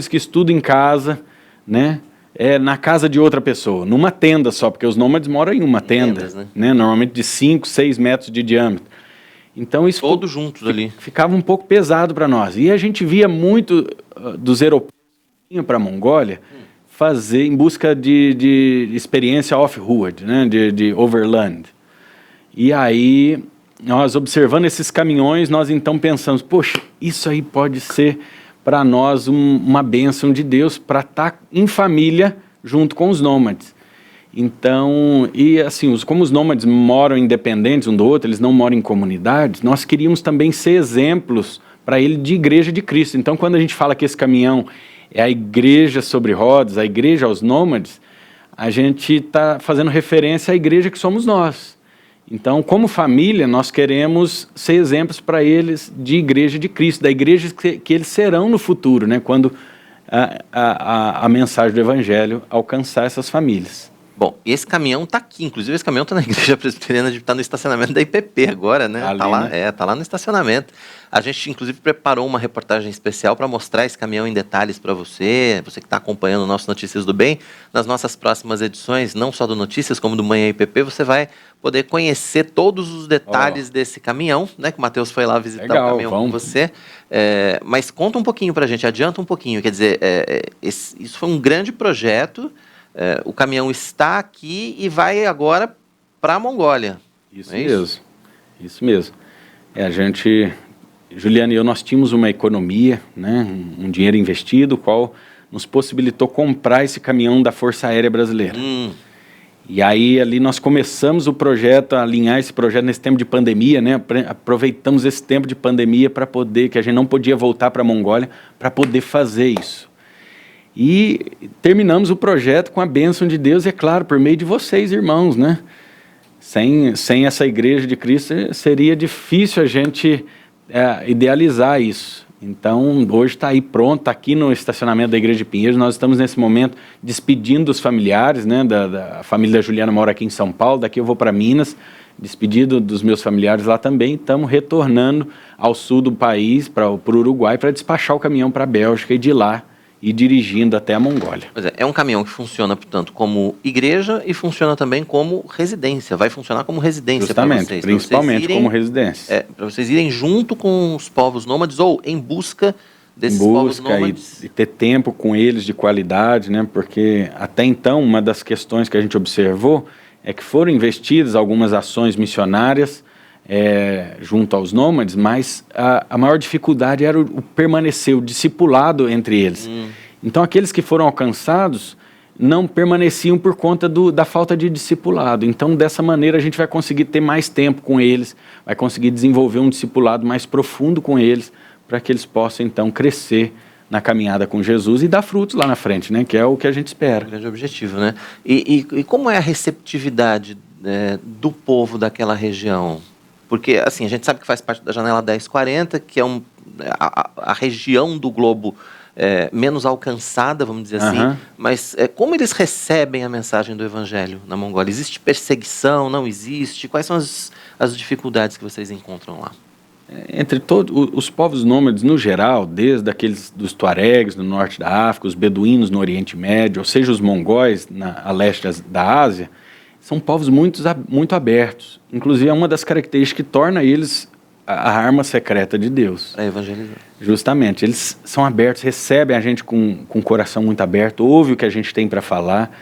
[SPEAKER 9] que estudam em casa, né? Na casa de outra pessoa, numa tenda só, porque os nômades moram em uma tenda,
[SPEAKER 1] tendas,
[SPEAKER 9] né? Normalmente de 5, 6 metros de diâmetro. Então isso
[SPEAKER 1] todos juntos ali.
[SPEAKER 9] Ficava um pouco pesado para nós. E a gente via muito dos europeus que vinham para a Mongólia fazer em busca de experiência off-road, né? de overland. E aí, nós observando esses caminhões, nós então pensamos, poxa, isso aí pode ser para nós uma bênção de Deus, para estar em família junto com os nômades. Então, e assim, como os nômades moram independentes um do outro, eles não moram em comunidades, nós queríamos também ser exemplos para ele de igreja de Cristo. Então, quando a gente fala que esse caminhão é a igreja sobre rodas, a igreja aos nômades, a gente está fazendo referência à igreja que somos nós. Então, como família, nós queremos ser exemplos para eles de igreja de Cristo, da igreja que eles serão no futuro, né, quando a mensagem do Evangelho alcançar essas famílias.
[SPEAKER 1] Bom, esse caminhão está aqui, inclusive esse caminhão está na Igreja Presbiteriana, está no estacionamento da IPP agora, né? Está lá, né? Tá lá no estacionamento. A gente, inclusive, preparou uma reportagem especial para mostrar esse caminhão em detalhes para você que está acompanhando o nosso Notícias do Bem. Nas nossas próximas edições, não só do Notícias, como do Manhã IPP, você vai poder conhecer todos os detalhes desse caminhão, né? Que o Matheus foi lá visitar o caminhão com você. Mas conta um pouquinho para a gente, adianta um pouquinho. Quer dizer, isso foi um grande projeto. O caminhão está aqui e vai agora para a Mongólia.
[SPEAKER 9] Isso mesmo. Juliana e eu, nós tínhamos uma economia, né, um dinheiro investido, o qual nos possibilitou comprar esse caminhão da Força Aérea Brasileira. E aí ali nós começamos o projeto, a alinhar esse projeto nesse tempo de pandemia, né? Aproveitamos esse tempo de pandemia para poder, que a gente não podia voltar para a Mongólia, para poder fazer isso. E terminamos o projeto com a bênção de Deus, é claro, por meio de vocês, irmãos, né? Sem essa igreja de Cristo, seria difícil a gente idealizar isso. Então, hoje está aí pronto, está aqui no estacionamento da Igreja de Pinheiros. Nós estamos nesse momento despedindo os familiares, né? A família da Juliana mora aqui em São Paulo, daqui eu vou para Minas, despedido dos meus familiares lá também. Estamos retornando ao sul do país, para o Uruguai, para despachar o caminhão para a Bélgica e de lá e dirigindo até a Mongólia.
[SPEAKER 1] Pois é um caminhão que funciona, portanto, como igreja e funciona também como residência. Vai funcionar como residência para vocês.
[SPEAKER 9] Justamente, principalmente como residência.
[SPEAKER 1] Para vocês irem junto com os povos nômades ou em busca desses povos nômades.
[SPEAKER 9] E ter tempo com eles de qualidade, né? Porque até então, uma das questões que a gente observou é que foram investidas algumas ações missionárias junto aos nômades, mas a maior dificuldade era o permanecer, o discipulado entre eles. Então, aqueles que foram alcançados não permaneciam por conta da falta de discipulado. Então, dessa maneira, a gente vai conseguir ter mais tempo com eles, vai conseguir desenvolver um discipulado mais profundo com eles, para que eles possam, então, crescer na caminhada com Jesus e dar frutos lá na frente, né? Que é o que a gente espera.
[SPEAKER 1] O grande objetivo, né? E como é a receptividade do povo daquela região? Porque, assim, a gente sabe que faz parte da janela 1040, que é a região do globo menos alcançada, vamos dizer assim, mas como eles recebem a mensagem do Evangelho na Mongólia? Existe perseguição? Não existe? Quais são as dificuldades que vocês encontram lá?
[SPEAKER 9] Entre todos os povos nômades no geral, desde aqueles dos tuaregs no norte da África, os beduínos no Oriente Médio, ou seja, os mongóis a leste da Ásia, são povos muito abertos. Inclusive, é uma das características que torna eles a arma secreta de Deus.
[SPEAKER 1] É evangelizar.
[SPEAKER 9] Justamente. Eles são abertos, recebem a gente com o coração muito aberto, ouvem o que a gente tem para falar.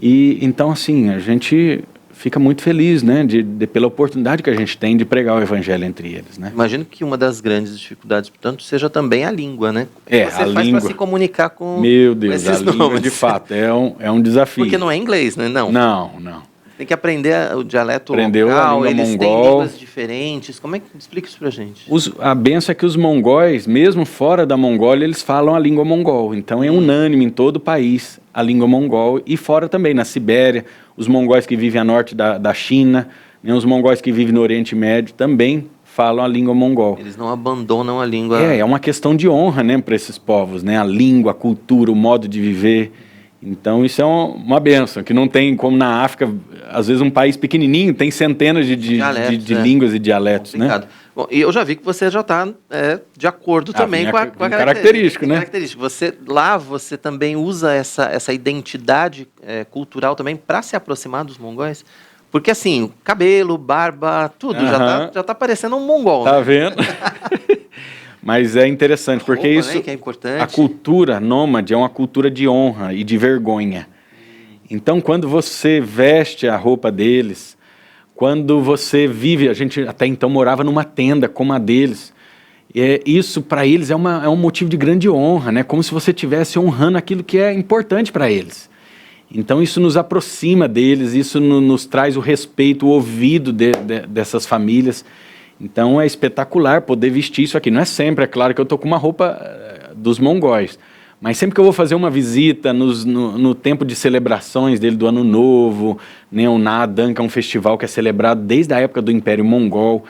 [SPEAKER 9] E então, assim, a gente fica muito feliz, né, pela oportunidade que a gente tem de pregar o evangelho entre eles, né?
[SPEAKER 1] Imagino que uma das grandes dificuldades, portanto, seja também a língua, né?
[SPEAKER 9] Você
[SPEAKER 1] faz para se comunicar com
[SPEAKER 9] Meu Deus, a língua, de fato, é um desafio.
[SPEAKER 1] Porque não é inglês, né?
[SPEAKER 9] Não.
[SPEAKER 1] Tem que aprender o dialeto
[SPEAKER 9] local,
[SPEAKER 1] eles
[SPEAKER 9] mongol.
[SPEAKER 1] Têm línguas diferentes. Como é que explica isso pra gente?
[SPEAKER 9] A benção é que os mongóis, mesmo fora da Mongólia, eles falam a língua mongol. Então é unânime em todo o país a língua mongol e fora também, na Sibéria, os mongóis que vivem a norte da China, né, os mongóis que vivem no Oriente Médio também falam a língua mongol.
[SPEAKER 1] Eles não abandonam a língua.
[SPEAKER 9] É uma questão de honra, né, para esses povos, né, a língua, a cultura, o modo de viver. Então isso é uma bênção, que não tem como na África, às vezes um país pequenininho tem centenas de línguas e dialetos, né?
[SPEAKER 1] Bom, e eu já vi que você já está de acordo também com a
[SPEAKER 9] característica, né?
[SPEAKER 1] Você também usa essa identidade cultural também para se aproximar dos mongóis? Porque assim, cabelo, barba, tudo já tá parecendo um mongol.
[SPEAKER 9] Tá vendo? Mas é interessante, porque
[SPEAKER 1] roupa,
[SPEAKER 9] isso,
[SPEAKER 1] né, que é importante.
[SPEAKER 9] A cultura nômade é uma cultura de honra e de vergonha. Então, quando você veste a roupa deles, quando você vive, a gente até então morava numa tenda como a deles, isso para eles é um motivo de grande honra, né? Como se você estivesse honrando aquilo que é importante para eles. Então isso nos aproxima deles, isso nos traz o respeito, o ouvido dessas famílias. Então é espetacular poder vestir isso aqui. Não é sempre, é claro que eu estou com uma roupa dos mongóis, mas sempre que eu vou fazer uma visita no tempo de celebrações dele, do Ano Novo, né, o Naadan, que é um festival que é celebrado desde a época do Império Mongol,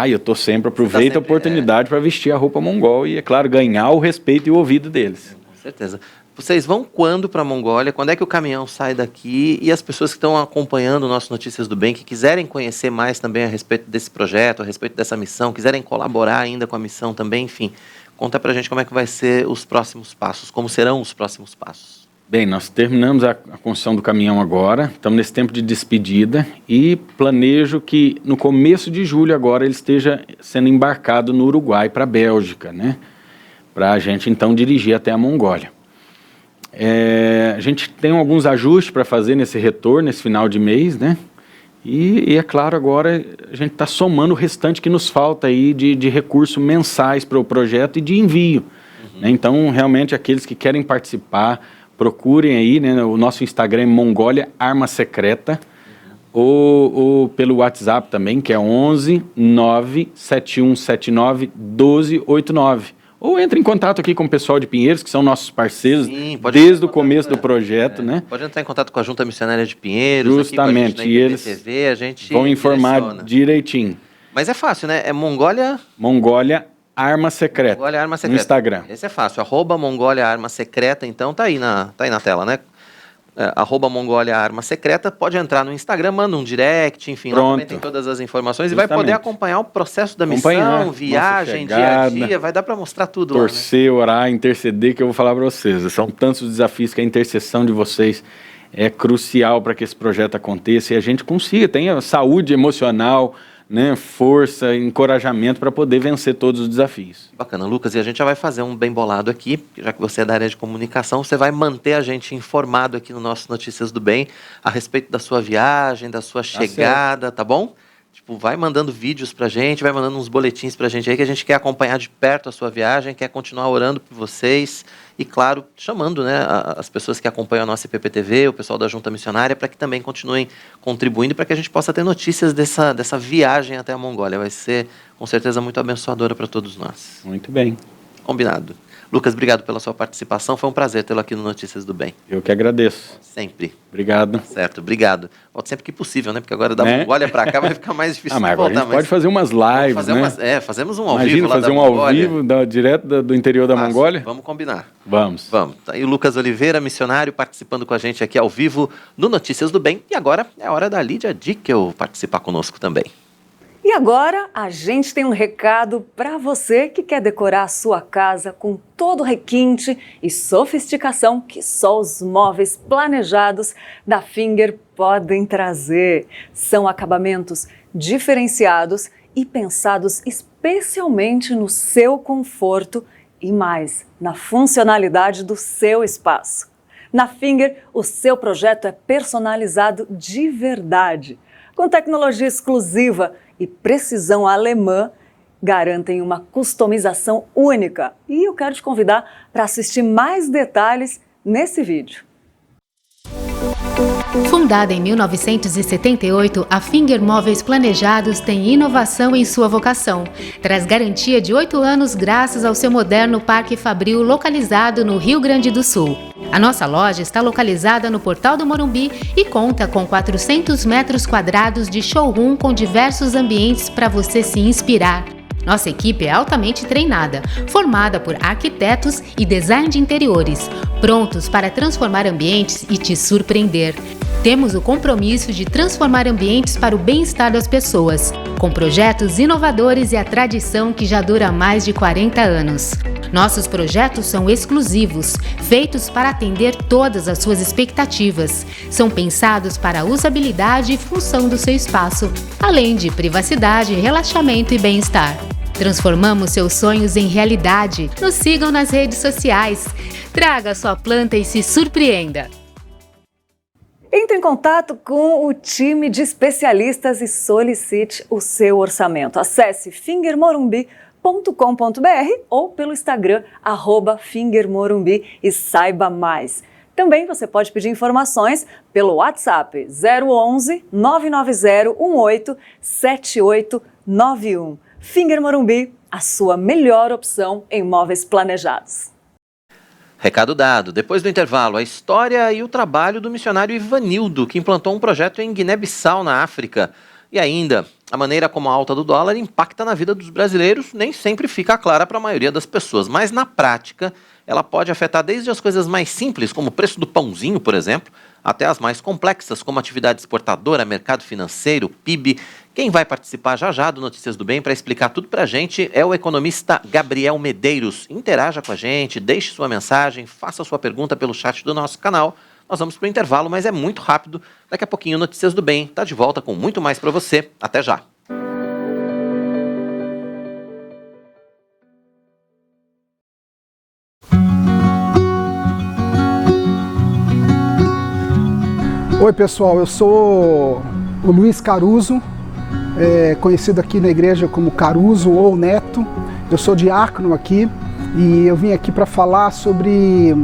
[SPEAKER 9] eu estou sempre, aproveito a oportunidade para vestir a roupa mongol e, é claro, ganhar o respeito e o ouvido deles.
[SPEAKER 1] Com certeza. Vocês vão quando para a Mongólia? Quando é que o caminhão sai daqui? E as pessoas que estão acompanhando o nosso Notícias do Bem, que quiserem conhecer mais também a respeito desse projeto, a respeito dessa missão, quiserem colaborar ainda com a missão também, enfim, conta pra gente como é que vai ser os próximos passos, como serão os próximos passos.
[SPEAKER 9] Bem, nós terminamos a construção do caminhão agora, estamos nesse tempo de despedida e planejo que no começo de julho agora ele esteja sendo embarcado no Uruguai para a Bélgica, né? Para a gente então dirigir até a Mongólia. A gente tem alguns ajustes para fazer nesse retorno, nesse final de mês, né? E é claro, agora a gente está somando o restante que nos falta aí de recursos mensais para o projeto e de envio. Né? Então, realmente, aqueles que querem participar, procurem aí, né? O nosso Instagram é Mongólia Arma Secreta, ou pelo WhatsApp também, que é 11 97179 1289. Ou entre em contato aqui com o pessoal de Pinheiros, que são nossos parceiros. Sim, desde o começo do projeto, né?
[SPEAKER 1] Pode entrar em contato com a Junta Missionária de Pinheiros.
[SPEAKER 9] Justamente,
[SPEAKER 1] aqui com a gente na IPTV,
[SPEAKER 9] a gente vão informar direitinho.
[SPEAKER 1] Mas é fácil, né? É Mongólia
[SPEAKER 9] Arma Secreta.
[SPEAKER 1] Mongólia Arma Secreta.
[SPEAKER 9] No Instagram.
[SPEAKER 1] Esse é fácil, @Mongólia Arma Secreta, então tá aí na tela, né? @Mongólia Arma Secreta, pode entrar no Instagram, manda um direct, enfim, lá também tem todas as informações. Justamente. E vai poder acompanhar o processo da missão, viagem, dia a dia, vai dar para mostrar tudo
[SPEAKER 9] torcer,
[SPEAKER 1] lá, né?
[SPEAKER 9] Orar, interceder, que eu vou falar para vocês. São tantos desafios que a intercessão de vocês é crucial para que esse projeto aconteça e a gente consiga, tenha saúde emocional, né, força, encorajamento para poder vencer todos os desafios.
[SPEAKER 1] Bacana, Lucas, e a gente já vai fazer um bem bolado aqui, já que você é da área de comunicação, você vai manter a gente informado aqui no nosso Notícias do Bem a respeito da sua viagem, da sua chegada, tá bom? Tipo, vai mandando vídeos pra gente, vai mandando uns boletins pra gente aí, que a gente quer acompanhar de perto a sua viagem, quer continuar orando por vocês e, claro, chamando, né, as pessoas que acompanham a nossa IPTV, o pessoal da Junta Missionária, para que também continuem contribuindo para que a gente possa ter notícias dessa viagem até a Mongólia. Vai ser, com certeza, muito abençoadora para todos nós.
[SPEAKER 9] Muito bem.
[SPEAKER 1] Combinado. Lucas, obrigado pela sua participação. Foi um prazer tê-lo aqui no Notícias do Bem.
[SPEAKER 9] Eu que agradeço.
[SPEAKER 1] Sempre.
[SPEAKER 9] Obrigado.
[SPEAKER 1] Certo, obrigado. Volte sempre que possível, né? Porque agora da Mongólia para cá vai ficar mais difícil
[SPEAKER 9] de voltar. A gente pode fazer umas lives, né?
[SPEAKER 1] Fazemos um ao vivo lá da
[SPEAKER 9] Mongólia. Imagina fazer um ao vivo direto do interior da Mongólia?
[SPEAKER 1] Vamos combinar.
[SPEAKER 9] Vamos.
[SPEAKER 1] Tá aí o Lucas Oliveira, missionário, participando com a gente aqui ao vivo no Notícias do Bem. E agora é a hora da Lídia Dickel participar conosco também.
[SPEAKER 10] E agora a gente tem um recado para você que quer decorar a sua casa com todo o requinte e sofisticação que só os móveis planejados da Finger podem trazer. São acabamentos diferenciados e pensados especialmente no seu conforto e mais na funcionalidade do seu espaço. Na Finger, o seu projeto é personalizado de verdade. Com tecnologia exclusiva e precisão alemã, garantem uma customização única. E eu quero te convidar para assistir mais detalhes nesse vídeo.
[SPEAKER 11] Fundada em 1978, a Finger Móveis Planejados tem inovação em sua vocação. Traz garantia de 8 anos graças ao seu moderno Parque Fabril localizado no Rio Grande do Sul. A nossa loja está localizada no Portal do Morumbi e conta com 400 metros quadrados de showroom com diversos ambientes para você se inspirar. Nossa equipe é altamente treinada, formada por arquitetos e design de interiores, prontos para transformar ambientes e te surpreender. Temos o compromisso de transformar ambientes para o bem-estar das pessoas, com projetos inovadores e a tradição que já dura mais de 40 anos. Nossos projetos são exclusivos, feitos para atender todas as suas expectativas. São pensados para a usabilidade e função do seu espaço, além de privacidade, relaxamento e bem-estar. Transformamos seus sonhos em realidade. Nos sigam nas redes sociais. Traga sua planta e se surpreenda.
[SPEAKER 10] Entre em contato com o time de especialistas e solicite o seu orçamento. Acesse fingermorumbi.com.br ou pelo Instagram @fingermorumbi e saiba mais. Também você pode pedir informações pelo WhatsApp 011 990 18 7891. Finger Morumbi, a sua melhor opção em móveis planejados.
[SPEAKER 1] Recado dado. Depois do intervalo, a história e o trabalho do missionário Ivanildo, que implantou um projeto em Guiné-Bissau, na África. E ainda, a maneira como a alta do dólar impacta na vida dos brasileiros nem sempre fica clara para a maioria das pessoas, mas na prática ela pode afetar desde as coisas mais simples, como o preço do pãozinho, por exemplo, até as mais complexas, como atividade exportadora, mercado financeiro, PIB. Quem vai participar já do Notícias do Bem para explicar tudo para a gente é o economista Gabriel Medeiros. Interaja com a gente, deixe sua mensagem, faça sua pergunta pelo chat do nosso canal. Nós vamos para o intervalo, mas é muito rápido. Daqui a pouquinho, Notícias do Bem está de volta com muito mais para você. Até já!
[SPEAKER 12] Oi pessoal, eu sou o Luiz Caruso, conhecido aqui na igreja como Caruso ou Neto. Eu sou diácono aqui e eu vim aqui para falar sobre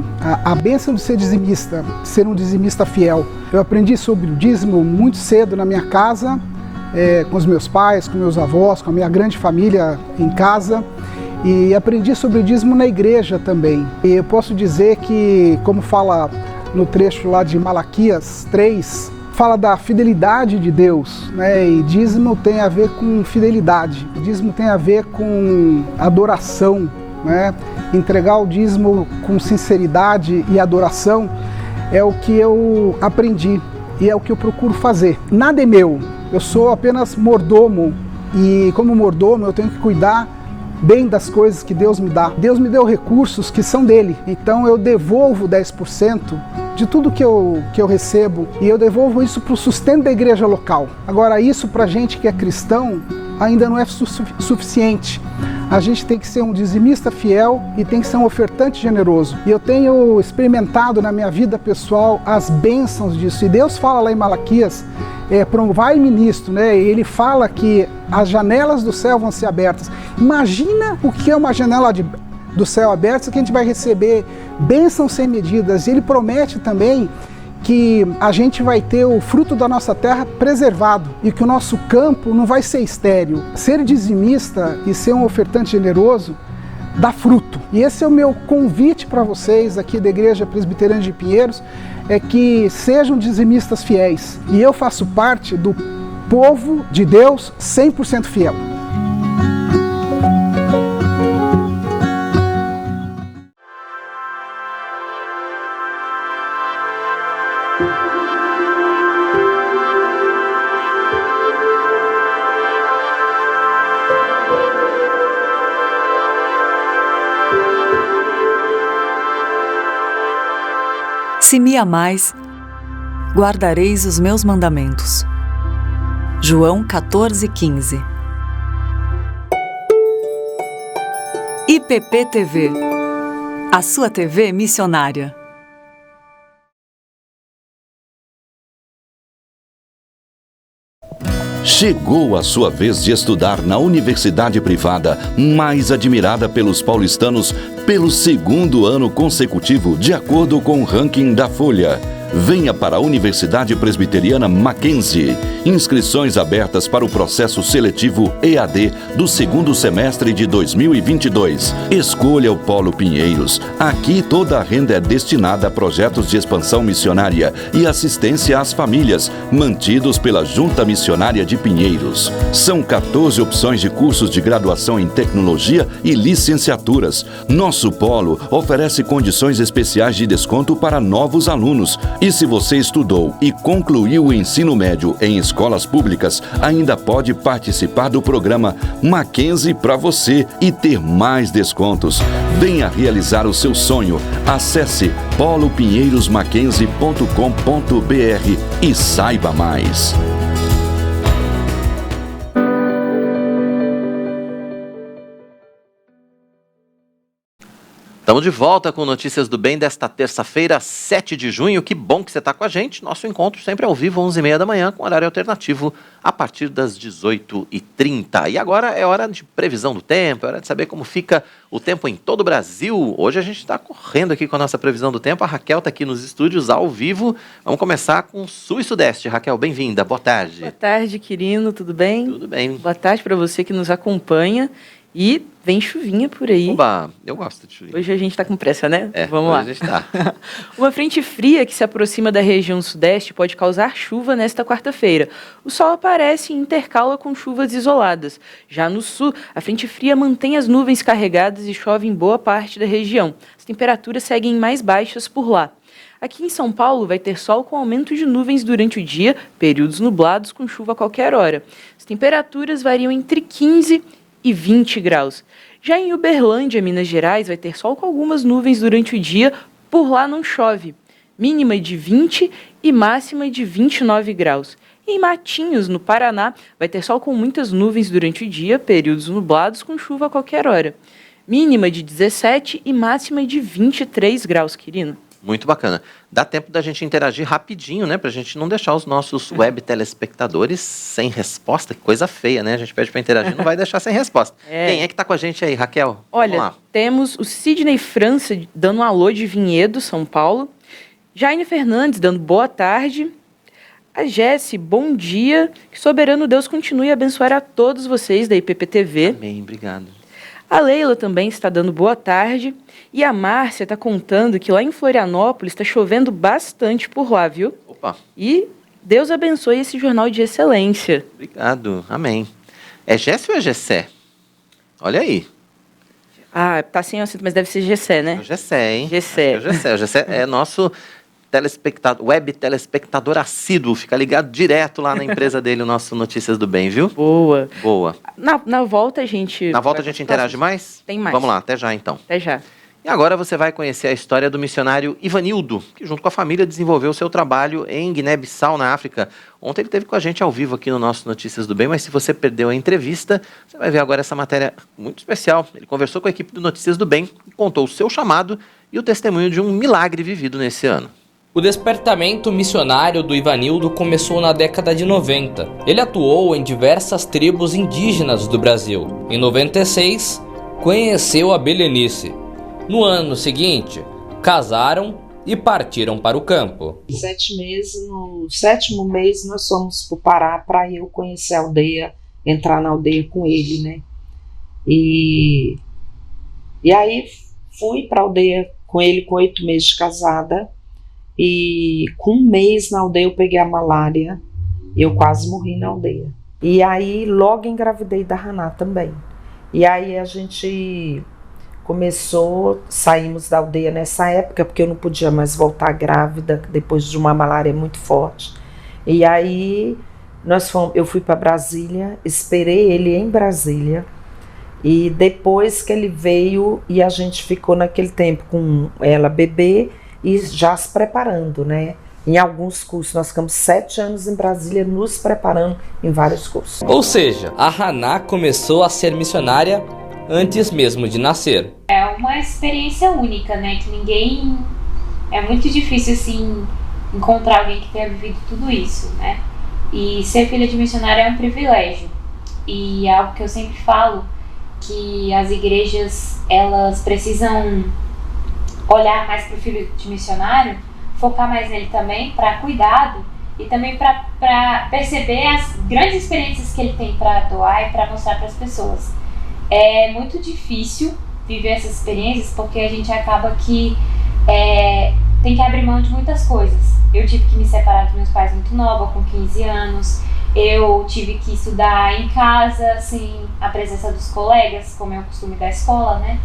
[SPEAKER 12] a bênção de ser dizimista, ser um dizimista fiel. Eu aprendi sobre o dízimo muito cedo na minha casa, com os meus pais, com meus avós, com a minha grande família em casa. E aprendi sobre o dízimo na igreja também. E eu posso dizer que, como fala no trecho lá de Malaquias 3, fala da fidelidade de Deus, né? E dízimo tem a ver com fidelidade, dízimo tem a ver com adoração, né? Entregar o dízimo com sinceridade e adoração é o que eu aprendi e é o que eu procuro fazer. Nada é meu, eu sou apenas mordomo e como mordomo eu tenho que cuidar bem das coisas que Deus me dá. Deus me deu recursos que são dele, então eu devolvo 10% de tudo que eu recebo e eu devolvo isso para o sustento da igreja local. Agora, isso para a gente que é cristão ainda não é suficiente. A gente tem que ser um dizimista fiel e tem que ser um ofertante generoso. E eu tenho experimentado na minha vida pessoal as bênçãos disso. E Deus fala lá em Malaquias, provai-me nisto, né? E ele fala que as janelas do céu vão ser abertas. Imagina o que é uma janela do céu aberta, que a gente vai receber bênçãos sem medidas. E ele promete também que a gente vai ter o fruto da nossa terra preservado e que o nosso campo não vai ser estéril. Ser dizimista e ser um ofertante generoso dá fruto. E esse é o meu convite para vocês aqui da Igreja Presbiteriana de Pinheiros, é que sejam dizimistas fiéis. E eu faço parte do povo de Deus 100% fiel.
[SPEAKER 10] Se me amais, guardareis os meus mandamentos. João 14,15. IPP TV, a sua TV missionária.
[SPEAKER 13] Chegou a sua vez de estudar na universidade privada mais admirada pelos paulistanos pelo segundo ano consecutivo, de acordo com o ranking da Folha. Venha para a Universidade Presbiteriana Mackenzie. Inscrições abertas para o processo seletivo EAD do segundo semestre de 2022. Escolha o Polo Pinheiros. Aqui toda a renda é destinada a projetos de expansão missionária e assistência às famílias, mantidos pela Junta Missionária de Pinheiros. São 14 opções de cursos de graduação em tecnologia e licenciaturas. Nosso polo oferece condições especiais de desconto para novos alunos. E se você estudou e concluiu o ensino médio em escolas públicas, ainda pode participar do programa Mackenzie para você e ter mais descontos. Venha realizar o seu sonho. Acesse polopinheirosmackenzie.com.br e saiba mais.
[SPEAKER 1] Estamos de volta com Notícias do Bem desta terça-feira, 7 de junho. Que bom que você está com a gente. Nosso encontro sempre ao vivo, 11h30 da manhã, com horário alternativo, a partir das 18h30. E agora é hora de previsão do tempo, é hora de saber como fica o tempo em todo o Brasil. Hoje a gente está correndo aqui com a nossa previsão do tempo. A Raquel está aqui nos estúdios ao vivo. Vamos começar com Sul e Sudeste. Raquel, bem-vinda. Boa tarde.
[SPEAKER 14] Boa tarde, Quirino. Tudo bem?
[SPEAKER 1] Tudo bem.
[SPEAKER 14] Boa tarde para você que nos acompanha. E vem chuvinha por aí.
[SPEAKER 1] Oba, eu gosto de chuvinha.
[SPEAKER 14] Hoje a gente está com pressa, né? Vamos lá.
[SPEAKER 1] Hoje a gente tá.
[SPEAKER 14] Uma frente fria que se aproxima da região sudeste pode causar chuva nesta quarta-feira. O sol aparece e intercala com chuvas isoladas. Já no sul, a frente fria mantém as nuvens carregadas e chove em boa parte da região. As temperaturas seguem mais baixas por lá. Aqui em São Paulo vai ter sol com aumento de nuvens durante o dia, períodos nublados com chuva a qualquer hora. As temperaturas variam entre 15 e 20 graus. Já em Uberlândia, Minas Gerais, vai ter sol com algumas nuvens durante o dia, por lá não chove. Mínima de 20 e máxima de 29 graus. Em Matinhos, no Paraná, vai ter sol com muitas nuvens durante o dia, períodos nublados com chuva a qualquer hora. Mínima de 17 e máxima de 23 graus, Quirino.
[SPEAKER 1] Muito bacana. Dá tempo da gente interagir rapidinho, né? Pra gente não deixar os nossos web telespectadores sem resposta. Que coisa feia, né? A gente pede pra interagir, não vai deixar sem resposta. Quem é que tá com a gente aí, Raquel?
[SPEAKER 14] Olha, temos o Sidney França dando um alô de Vinhedo, São Paulo. Jaine Fernandes dando boa tarde. A Jesse, bom dia. Que soberano Deus continue a abençoar a todos vocês da IPPTV.
[SPEAKER 1] Amém, obrigado.
[SPEAKER 14] A Leila também está dando boa tarde. E a Márcia está contando que lá em Florianópolis está chovendo bastante por lá, viu?
[SPEAKER 1] Opa!
[SPEAKER 14] E Deus abençoe esse jornal de excelência.
[SPEAKER 1] Obrigado, amém. É Gessé ou é Gessé? Olha aí.
[SPEAKER 14] Ah, tá sem acento, mas deve ser Gessé, né?
[SPEAKER 1] É o Gessé, hein?
[SPEAKER 14] Gessé.
[SPEAKER 1] É o Gessé. O Gessé é nosso web telespectador assíduo. Fica ligado direto lá na empresa dele, o nosso Notícias do Bem, viu?
[SPEAKER 14] Boa.
[SPEAKER 1] Boa.
[SPEAKER 14] Na volta a gente...
[SPEAKER 1] Na volta a gente interage mais?
[SPEAKER 14] Tem mais.
[SPEAKER 1] Vamos lá, até já então.
[SPEAKER 14] Até já.
[SPEAKER 1] E agora você vai conhecer a história do missionário Ivanildo, que junto com a família desenvolveu seu trabalho em Guiné-Bissau, na África. Ontem ele esteve com a gente ao vivo aqui no nosso Notícias do Bem, mas se você perdeu a entrevista, você vai ver agora essa matéria muito especial. Ele conversou com a equipe do Notícias do Bem e contou o seu chamado e o testemunho de um milagre vivido nesse ano.
[SPEAKER 2] O despertamento missionário do Ivanildo começou na década de 90. Ele atuou em diversas tribos indígenas do Brasil. Em 96, conheceu a Belenice. No ano seguinte, casaram e partiram para o campo.
[SPEAKER 15] 7 meses, no 7º mês nós fomos para o Pará para eu conhecer a aldeia, entrar na aldeia com ele, né? E aí fui para a aldeia com ele com 8 meses de casada. E com 1 mês na aldeia eu peguei a malária, eu quase morri na aldeia. E aí logo engravidei da Haná também. E aí a gente saímos da aldeia nessa época, porque eu não podia mais voltar grávida, depois de uma malária muito forte. E aí eu fui para Brasília, esperei ele em Brasília, e depois que ele veio, e a gente ficou naquele tempo com ela bebê, e já se preparando, né? Em alguns cursos, nós ficamos 7 anos em Brasília nos preparando em vários cursos.
[SPEAKER 2] Ou seja, a Haná começou a ser missionária antes mesmo de nascer.
[SPEAKER 16] É uma experiência única, né? Que ninguém... É muito difícil, assim, encontrar alguém que tenha vivido tudo isso, né? E ser filha de missionário é um privilégio. E é algo que eu sempre falo, que as igrejas, elas precisam olhar mais para o filho de missionário, focar mais nele também para cuidado e também para perceber as grandes experiências que ele tem para doar e para mostrar para as pessoas. É muito difícil viver essas experiências porque a gente acaba que tem que abrir mão de muitas coisas. Eu tive que me separar dos meus pais muito nova, com 15 anos. Eu tive que estudar em casa, sem a presença dos colegas, como é o costume da escola, né?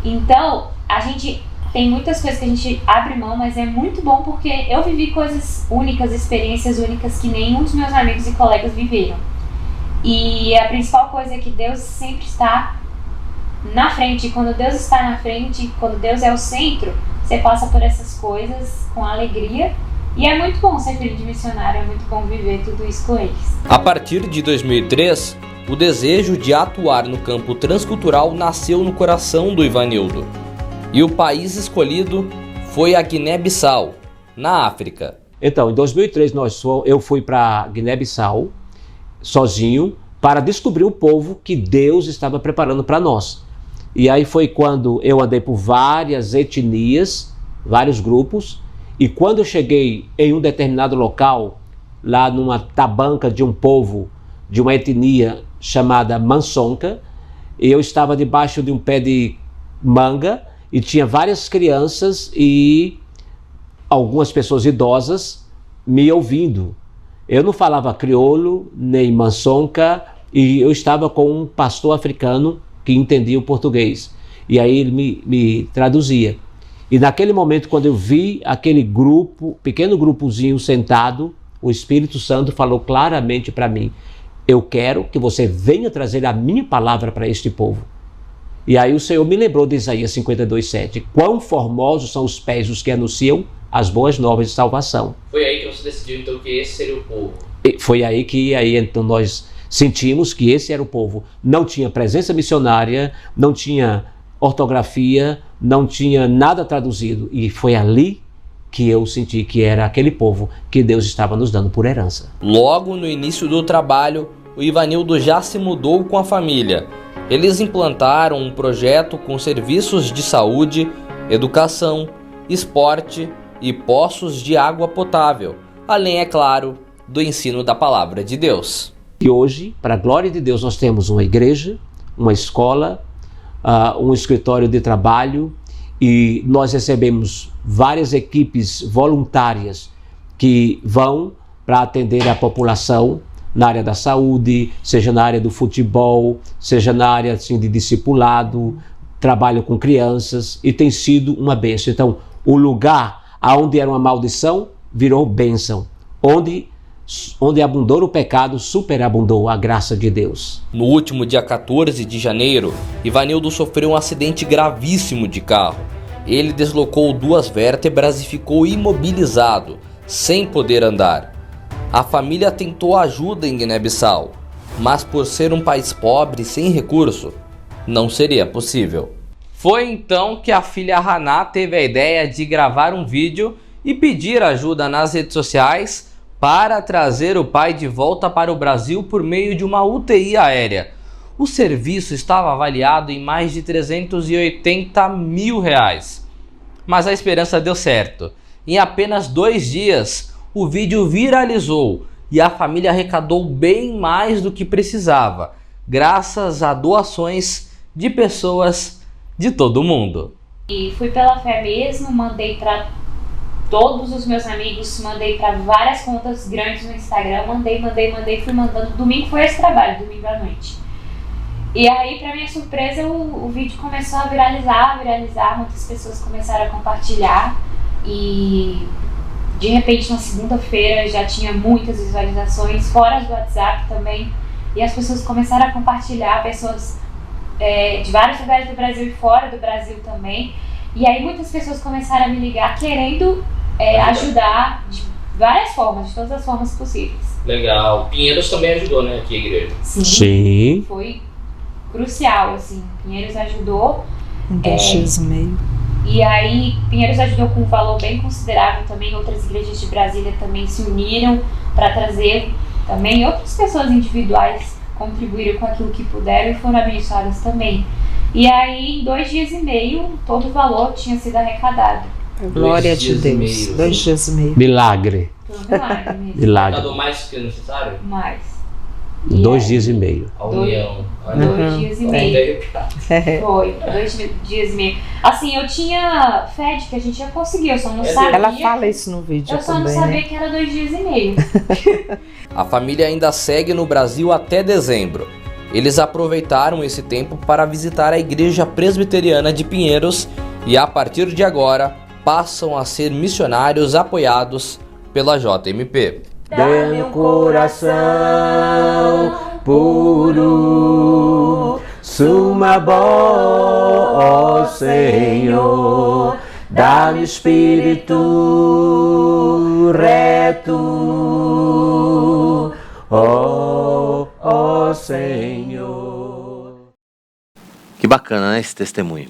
[SPEAKER 16] Então, a gente tem muitas coisas que a gente abre mão, mas é muito bom porque eu vivi coisas únicas, experiências únicas que nenhum dos meus amigos e colegas viveram. E a principal coisa é que Deus sempre está na frente. E quando Deus está na frente, quando Deus é o centro, você passa por essas coisas com alegria. E é muito bom ser filho de missionário, é muito bom viver tudo isso com eles.
[SPEAKER 2] A partir de 2003, o desejo de atuar no campo transcultural nasceu no coração do Ivanildo. E o país escolhido foi a Guiné-Bissau, na África.
[SPEAKER 17] Então, em 2003 eu fui para Guiné-Bissau sozinho para descobrir o povo que Deus estava preparando para nós. E aí foi quando eu andei por várias etnias, vários grupos, e quando eu cheguei em um determinado local, lá numa tabanca de um povo, de uma etnia chamada Mansonka, eu estava debaixo de um pé de manga e tinha várias crianças e algumas pessoas idosas me ouvindo. Eu não falava crioulo, nem Mansonka, e eu estava com um pastor africano que entendia o português. E aí ele me traduzia. E naquele momento, quando eu vi aquele grupo, pequeno grupozinho sentado, o Espírito Santo falou claramente para mim: eu quero que você venha trazer a minha palavra para este povo. E aí o Senhor me lembrou de Isaías 52:7. Quão formosos são os pés dos que anunciam as boas novas de salvação.
[SPEAKER 2] Foi aí que você decidiu então que esse seria o povo?
[SPEAKER 17] E foi aí que então nós sentimos que esse era o povo. Não tinha presença missionária, não tinha ortografia, não tinha nada traduzido. E foi ali que eu senti que era aquele povo que Deus estava nos dando por herança.
[SPEAKER 2] Logo no início do trabalho, o Ivanildo já se mudou com a família. Eles implantaram um projeto com serviços de saúde, educação, esporte e poços de água potável, além, é claro, do ensino da palavra de Deus.
[SPEAKER 17] E hoje, para a glória de Deus, nós temos uma igreja, uma escola, um escritório de trabalho, e nós recebemos várias equipes voluntárias que vão para atender a população na área da saúde, seja na área do futebol, seja na área assim, de discipulado, trabalho com crianças, e tem sido uma bênção. Então, o lugar onde era uma maldição virou bênção. Onde abundou o pecado, superabundou a graça de Deus.
[SPEAKER 2] No último dia 14 de janeiro, Ivanildo sofreu um acidente gravíssimo de carro. Ele deslocou 2 vértebras e ficou imobilizado, sem poder andar. A família tentou ajuda em Guiné-Bissau, mas por ser um país pobre e sem recurso, não seria possível. Foi então que a filha Haná teve a ideia de gravar um vídeo e pedir ajuda nas redes sociais para trazer o pai de volta para o Brasil por meio de uma UTI aérea. O serviço estava avaliado em mais de R$380 mil. Mas a esperança deu certo. Em apenas 2 dias, o vídeo viralizou e a família arrecadou bem mais do que precisava, graças a doações de pessoas de todo o mundo.
[SPEAKER 16] E fui pela fé mesmo, mandei para todos os meus amigos, mandei para várias contas grandes no Instagram, mandei, fui mandando. Domingo foi esse trabalho, domingo à noite. E aí, para minha surpresa, o vídeo começou a viralizar, muitas pessoas começaram a compartilhar e de repente na segunda-feira já tinha muitas visualizações, fora do WhatsApp também, e as pessoas começaram a compartilhar, pessoas de vários lugares do Brasil e fora do Brasil também. E aí muitas pessoas começaram a me ligar querendo ajudar de várias formas, de todas as formas possíveis.
[SPEAKER 2] Legal. Pinheiros também ajudou, né, aqui a igreja?
[SPEAKER 17] Sim.
[SPEAKER 16] Foi crucial, assim. Pinheiros ajudou.
[SPEAKER 10] 10 dias e meio.
[SPEAKER 16] E aí Pinheiros ajudou com um valor bem considerável também. Outras igrejas de Brasília também se uniram para trazer também. Outras pessoas individuais contribuíram com aquilo que puderam e foram abençoadas também. E aí, em 2 dias e meio, todo o valor tinha sido arrecadado.
[SPEAKER 10] Glória a Deus. 2 dias e meio.
[SPEAKER 17] Milagre.
[SPEAKER 16] Foi um milagre mesmo.
[SPEAKER 17] Milagre.
[SPEAKER 2] Arrecadou mais que necessário?
[SPEAKER 16] Mais.
[SPEAKER 17] 2 dias e meio.
[SPEAKER 2] A união.
[SPEAKER 16] 2 dias e meio. Foi, 2 dias e meio. Assim, eu tinha fé de que a gente ia conseguir, eu só não sabia.
[SPEAKER 10] Ela fala isso no vídeo
[SPEAKER 16] eu só
[SPEAKER 10] também,
[SPEAKER 16] não sabia
[SPEAKER 10] né?
[SPEAKER 16] que era 2 dias e meio.
[SPEAKER 2] A família ainda segue no Brasil até dezembro. Eles aproveitaram esse tempo para visitar a Igreja Presbiteriana de Pinheiros e, a partir de agora, passam a ser missionários apoiados pela JMP.
[SPEAKER 17] Dê um coração puro, suma bom, ó Senhor, dá-me espírito reto, ó Senhor.
[SPEAKER 1] Que bacana, né, esse testemunho.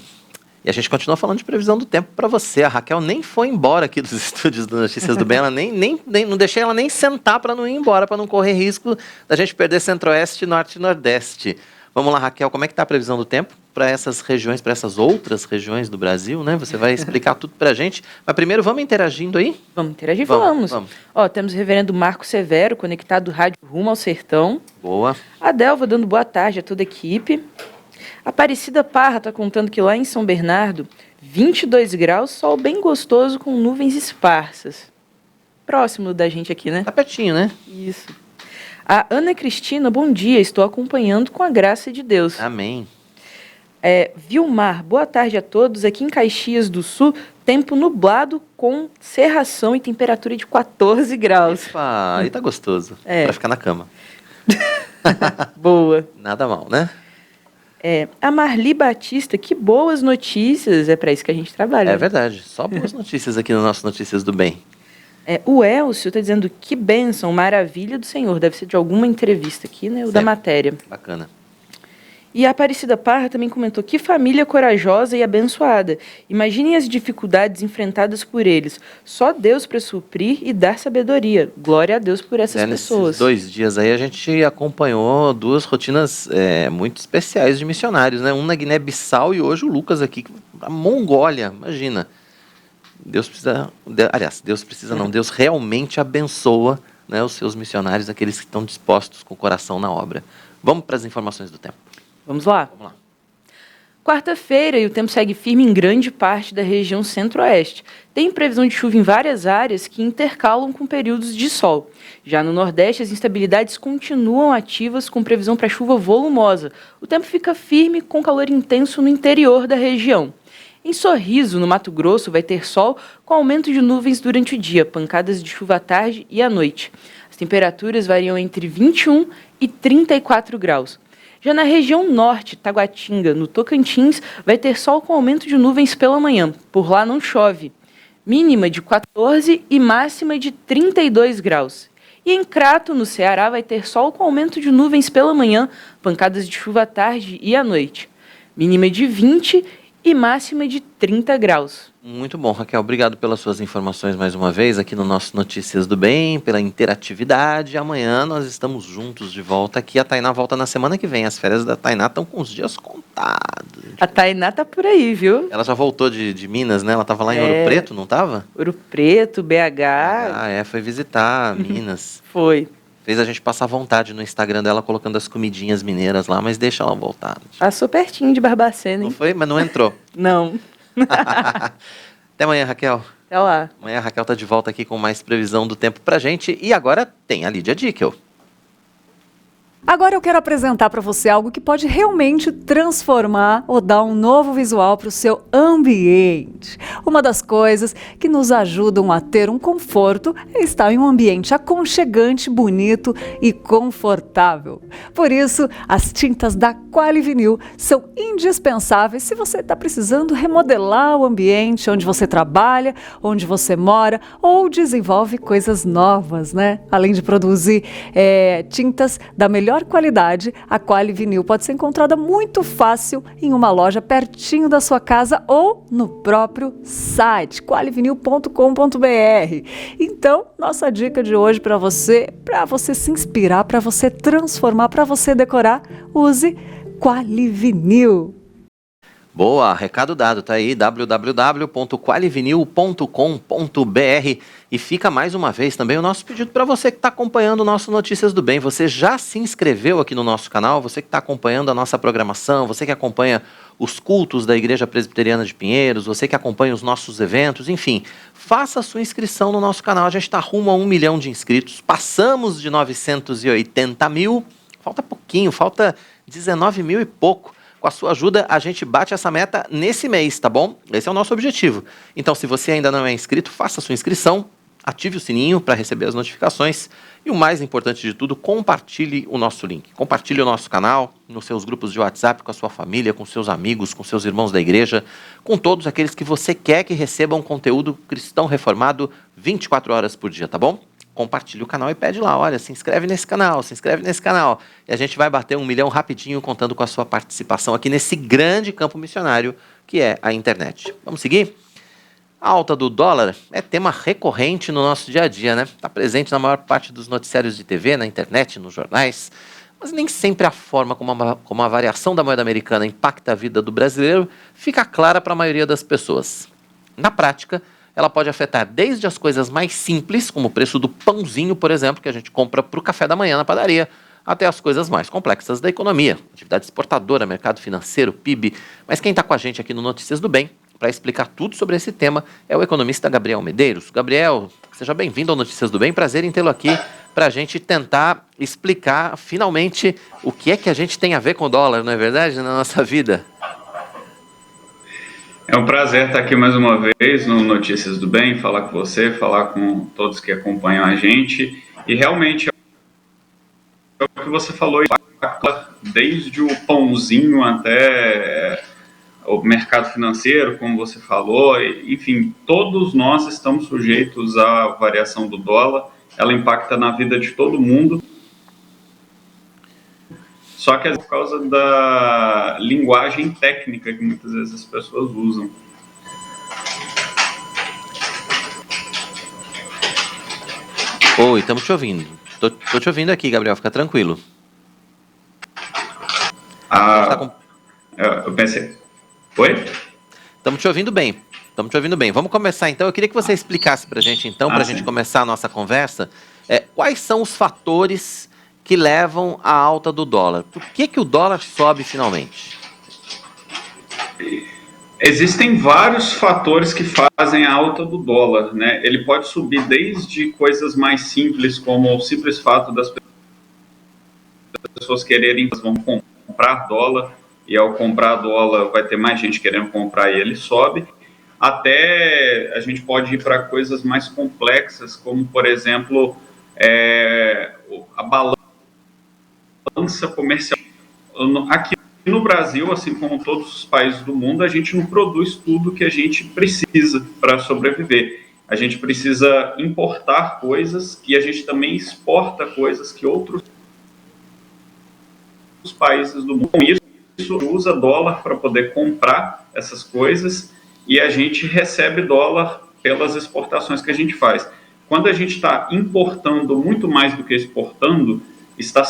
[SPEAKER 1] E E a gente continua falando de previsão do tempo para você. A Raquel nem foi embora aqui dos estúdios do Notícias do Bem. Ela não deixei ela nem sentar para não ir embora, para não correr risco da gente perder Centro-Oeste, Norte e Nordeste. Vamos lá, Raquel, como é que está a previsão do tempo para essas regiões, para essas outras regiões do Brasil, né? Você vai explicar tudo para a gente. Mas primeiro, vamos interagindo aí?
[SPEAKER 14] Vamos interagir, vamos. Ó, temos o reverendo Marco Severo, conectado do rádio Rumo ao Sertão.
[SPEAKER 1] Boa.
[SPEAKER 14] A Delva dando boa tarde a toda a equipe. Aparecida Parra está contando que lá em São Bernardo, 22 graus, sol bem gostoso com nuvens esparsas. Próximo da gente aqui, né?
[SPEAKER 1] Tá pertinho, né?
[SPEAKER 14] Isso. A Ana Cristina, bom dia, estou acompanhando com a graça de Deus.
[SPEAKER 1] Amém.
[SPEAKER 14] Vilmar, boa tarde a todos. Aqui em Caxias do Sul, tempo nublado com cerração e temperatura de 14 graus.
[SPEAKER 1] Epa, aí tá gostoso. Pra ficar na cama.
[SPEAKER 14] Boa.
[SPEAKER 1] Nada mal, né?
[SPEAKER 14] A Marli Batista, que boas notícias. É para isso que a gente trabalha.
[SPEAKER 1] É verdade. Só boas notícias aqui no nosso Notícias do Bem.
[SPEAKER 14] O Elcio está dizendo que bênção, maravilha do Senhor. Deve ser de alguma entrevista aqui, né? Ou da matéria.
[SPEAKER 1] Bacana.
[SPEAKER 14] E a Aparecida Parra também comentou: que família corajosa e abençoada. Imaginem as dificuldades enfrentadas por eles. Só Deus para suprir e dar sabedoria. Glória a Deus por essas pessoas.
[SPEAKER 1] Nesses 2 dias aí a gente acompanhou 2 rotinas muito especiais de missionários, né? Um na Guiné-Bissau e hoje o Lucas aqui, a Mongólia, imagina. Deus precisa não, Deus realmente abençoa, né, os seus missionários, aqueles que estão dispostos com o coração na obra. Vamos para as informações do tempo.
[SPEAKER 14] Vamos lá? Vamos lá. Quarta-feira e o tempo segue firme em grande parte da região centro-oeste. Tem previsão de chuva em várias áreas que intercalam com períodos de sol. Já no Nordeste, as instabilidades continuam ativas com previsão para chuva volumosa. O tempo fica firme com calor intenso no interior da região. Em Sorriso, no Mato Grosso, vai ter sol com aumento de nuvens durante o dia, pancadas de chuva à tarde e à noite. As temperaturas variam entre 21 e 34 graus. Já na região norte, Taguatinga, no Tocantins, vai ter sol com aumento de nuvens pela manhã. Por lá não chove. Mínima de 14 e máxima de 32 graus. E em Crato, no Ceará, vai ter sol com aumento de nuvens pela manhã, pancadas de chuva à tarde e à noite. Mínima de 20 e máxima de 30 graus.
[SPEAKER 1] Muito bom, Raquel. Obrigado pelas suas informações mais uma vez aqui no nosso Notícias do Bem, pela interatividade. Amanhã nós estamos juntos de volta aqui. A Tainá volta na semana que vem. As férias da Tainá estão com os dias contados.
[SPEAKER 14] A Tainá tá por aí, viu?
[SPEAKER 1] Ela já voltou de Minas, né? Ela estava lá em Ouro Preto, não estava?
[SPEAKER 14] Ouro Preto, BH.
[SPEAKER 1] Foi visitar Minas.
[SPEAKER 14] Foi.
[SPEAKER 1] Fez a gente passar vontade no Instagram dela, colocando as comidinhas mineiras lá, mas deixa ela voltar.
[SPEAKER 14] Passou pertinho de Barbacena, hein?
[SPEAKER 1] Não foi? Mas não entrou.
[SPEAKER 14] Não.
[SPEAKER 1] Até amanhã, Raquel.
[SPEAKER 14] Até lá.
[SPEAKER 1] Amanhã a Raquel tá de volta aqui com mais previsão do tempo pra gente. E agora tem a Lídia Dickel.
[SPEAKER 10] Agora eu quero apresentar para você algo que pode realmente transformar ou dar um novo visual para o seu ambiente. Uma das coisas que nos ajudam a ter um conforto é estar em um ambiente aconchegante, bonito e confortável. Por isso, as tintas da Qualivinil são indispensáveis se você está precisando remodelar o ambiente onde você trabalha, onde você mora ou desenvolve coisas novas, né? Além de produzir tintas da melhor qualidade, a Qualivinil pode ser encontrada muito fácil em uma loja pertinho da sua casa ou no próprio site qualivinil.com.br. Então, nossa dica de hoje para você se inspirar, para você transformar, para você decorar, use Qualivinil.
[SPEAKER 1] Boa, recado dado, tá aí, www.qualivinil.com.br. E fica mais uma vez também o nosso pedido para você que está acompanhando o nosso Notícias do Bem. Você já se inscreveu aqui no nosso canal? Você que está acompanhando a nossa programação, você que acompanha os cultos da Igreja Presbiteriana de Pinheiros, você que acompanha os nossos eventos, enfim, faça a sua inscrição no nosso canal. A gente está rumo a 1 milhão de inscritos, passamos de 980 mil, falta pouquinho, falta 19 mil e pouco. Com a sua ajuda, a gente bate essa meta nesse mês, tá bom? Esse é o nosso objetivo. Então, se você ainda não é inscrito, faça a sua inscrição, ative o sininho para receber as notificações e o mais importante de tudo, compartilhe o nosso link. Compartilhe o nosso canal nos seus grupos de WhatsApp, com a sua família, com seus amigos, com seus irmãos da igreja, com todos aqueles que você quer que recebam conteúdo cristão reformado 24 horas por dia, tá bom? compartilha o canal e pede lá, olha, se inscreve nesse canal, e a gente vai bater 1 milhão rapidinho contando com a sua participação aqui nesse grande campo missionário que é a internet. Vamos seguir? A alta do dólar é tema recorrente no nosso dia a dia, né? Está presente na maior parte dos noticiários de TV, na internet, nos jornais, mas nem sempre a forma como a variação da moeda americana impacta a vida do brasileiro fica clara para a maioria das pessoas. Na prática, ela pode afetar desde as coisas mais simples, como o preço do pãozinho, por exemplo, que a gente compra para o café da manhã na padaria, até as coisas mais complexas da economia, atividade exportadora, mercado financeiro, PIB. Mas quem está com a gente aqui no Notícias do Bem, para explicar tudo sobre esse tema, é o economista Gabriel Medeiros. Gabriel, seja bem-vindo ao Notícias do Bem, prazer em tê-lo aqui para a gente tentar explicar finalmente o que é que a gente tem a ver com o dólar, não é verdade, na nossa vida?
[SPEAKER 18] É um prazer estar aqui mais uma vez no Notícias do Bem, falar com você, falar com todos que acompanham a gente. E realmente, é o que você falou, desde o pãozinho até o mercado financeiro, como você falou, enfim, todos nós estamos sujeitos à variação do dólar, ela impacta na vida de todo mundo. Só que é por causa da linguagem técnica que muitas vezes as pessoas usam.
[SPEAKER 1] Oi, estamos te ouvindo. Tô te ouvindo aqui, Gabriel, fica tranquilo.
[SPEAKER 18] Eu pensei... Oi?
[SPEAKER 1] Estamos te ouvindo bem. Vamos começar então. Eu queria que você explicasse para a gente então, para a gente começar a nossa conversa, quais são os fatores que levam à alta do dólar. Por que o dólar sobe finalmente?
[SPEAKER 18] Existem vários fatores que fazem a alta do dólar, né? Ele pode subir desde coisas mais simples, como o simples fato das pessoas quererem, vão comprar dólar, e ao comprar dólar vai ter mais gente querendo comprar e ele sobe, até a gente pode ir para coisas mais complexas, como, por exemplo, a balança comercial. Aqui no Brasil, assim como todos os países do mundo, a gente não produz tudo que a gente precisa para sobreviver. A gente precisa importar coisas e a gente também exporta coisas que outros países do mundo. Com isso, usa dólar para poder comprar essas coisas e a gente recebe dólar pelas exportações que a gente faz. Quando a gente está importando muito mais do que exportando, está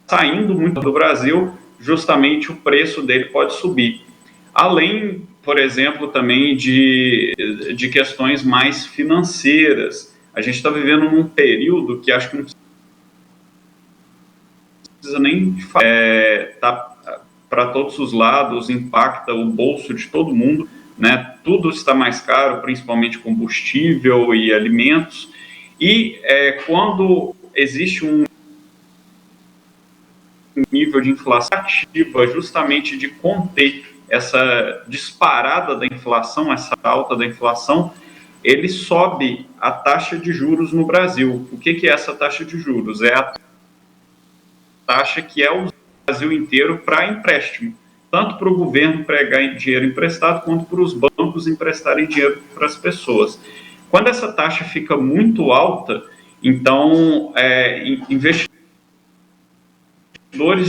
[SPEAKER 18] saindo muito do Brasil, justamente o preço dele pode subir. Além, por exemplo, também de questões mais financeiras. A gente está vivendo num período que acho que não precisa nem falar. Tá para todos os lados, impacta o bolso de todo mundo, né? Tudo está mais caro, principalmente combustível e alimentos. E quando existe um nível de inflação ativa, justamente de conter essa disparada da inflação, essa alta da inflação, ele sobe a taxa de juros no Brasil. O que é essa taxa de juros? É a taxa que é o Brasil inteiro para empréstimo, tanto para o governo pegar dinheiro emprestado, quanto para os bancos emprestarem dinheiro para as pessoas. Quando essa taxa fica muito alta, então investidores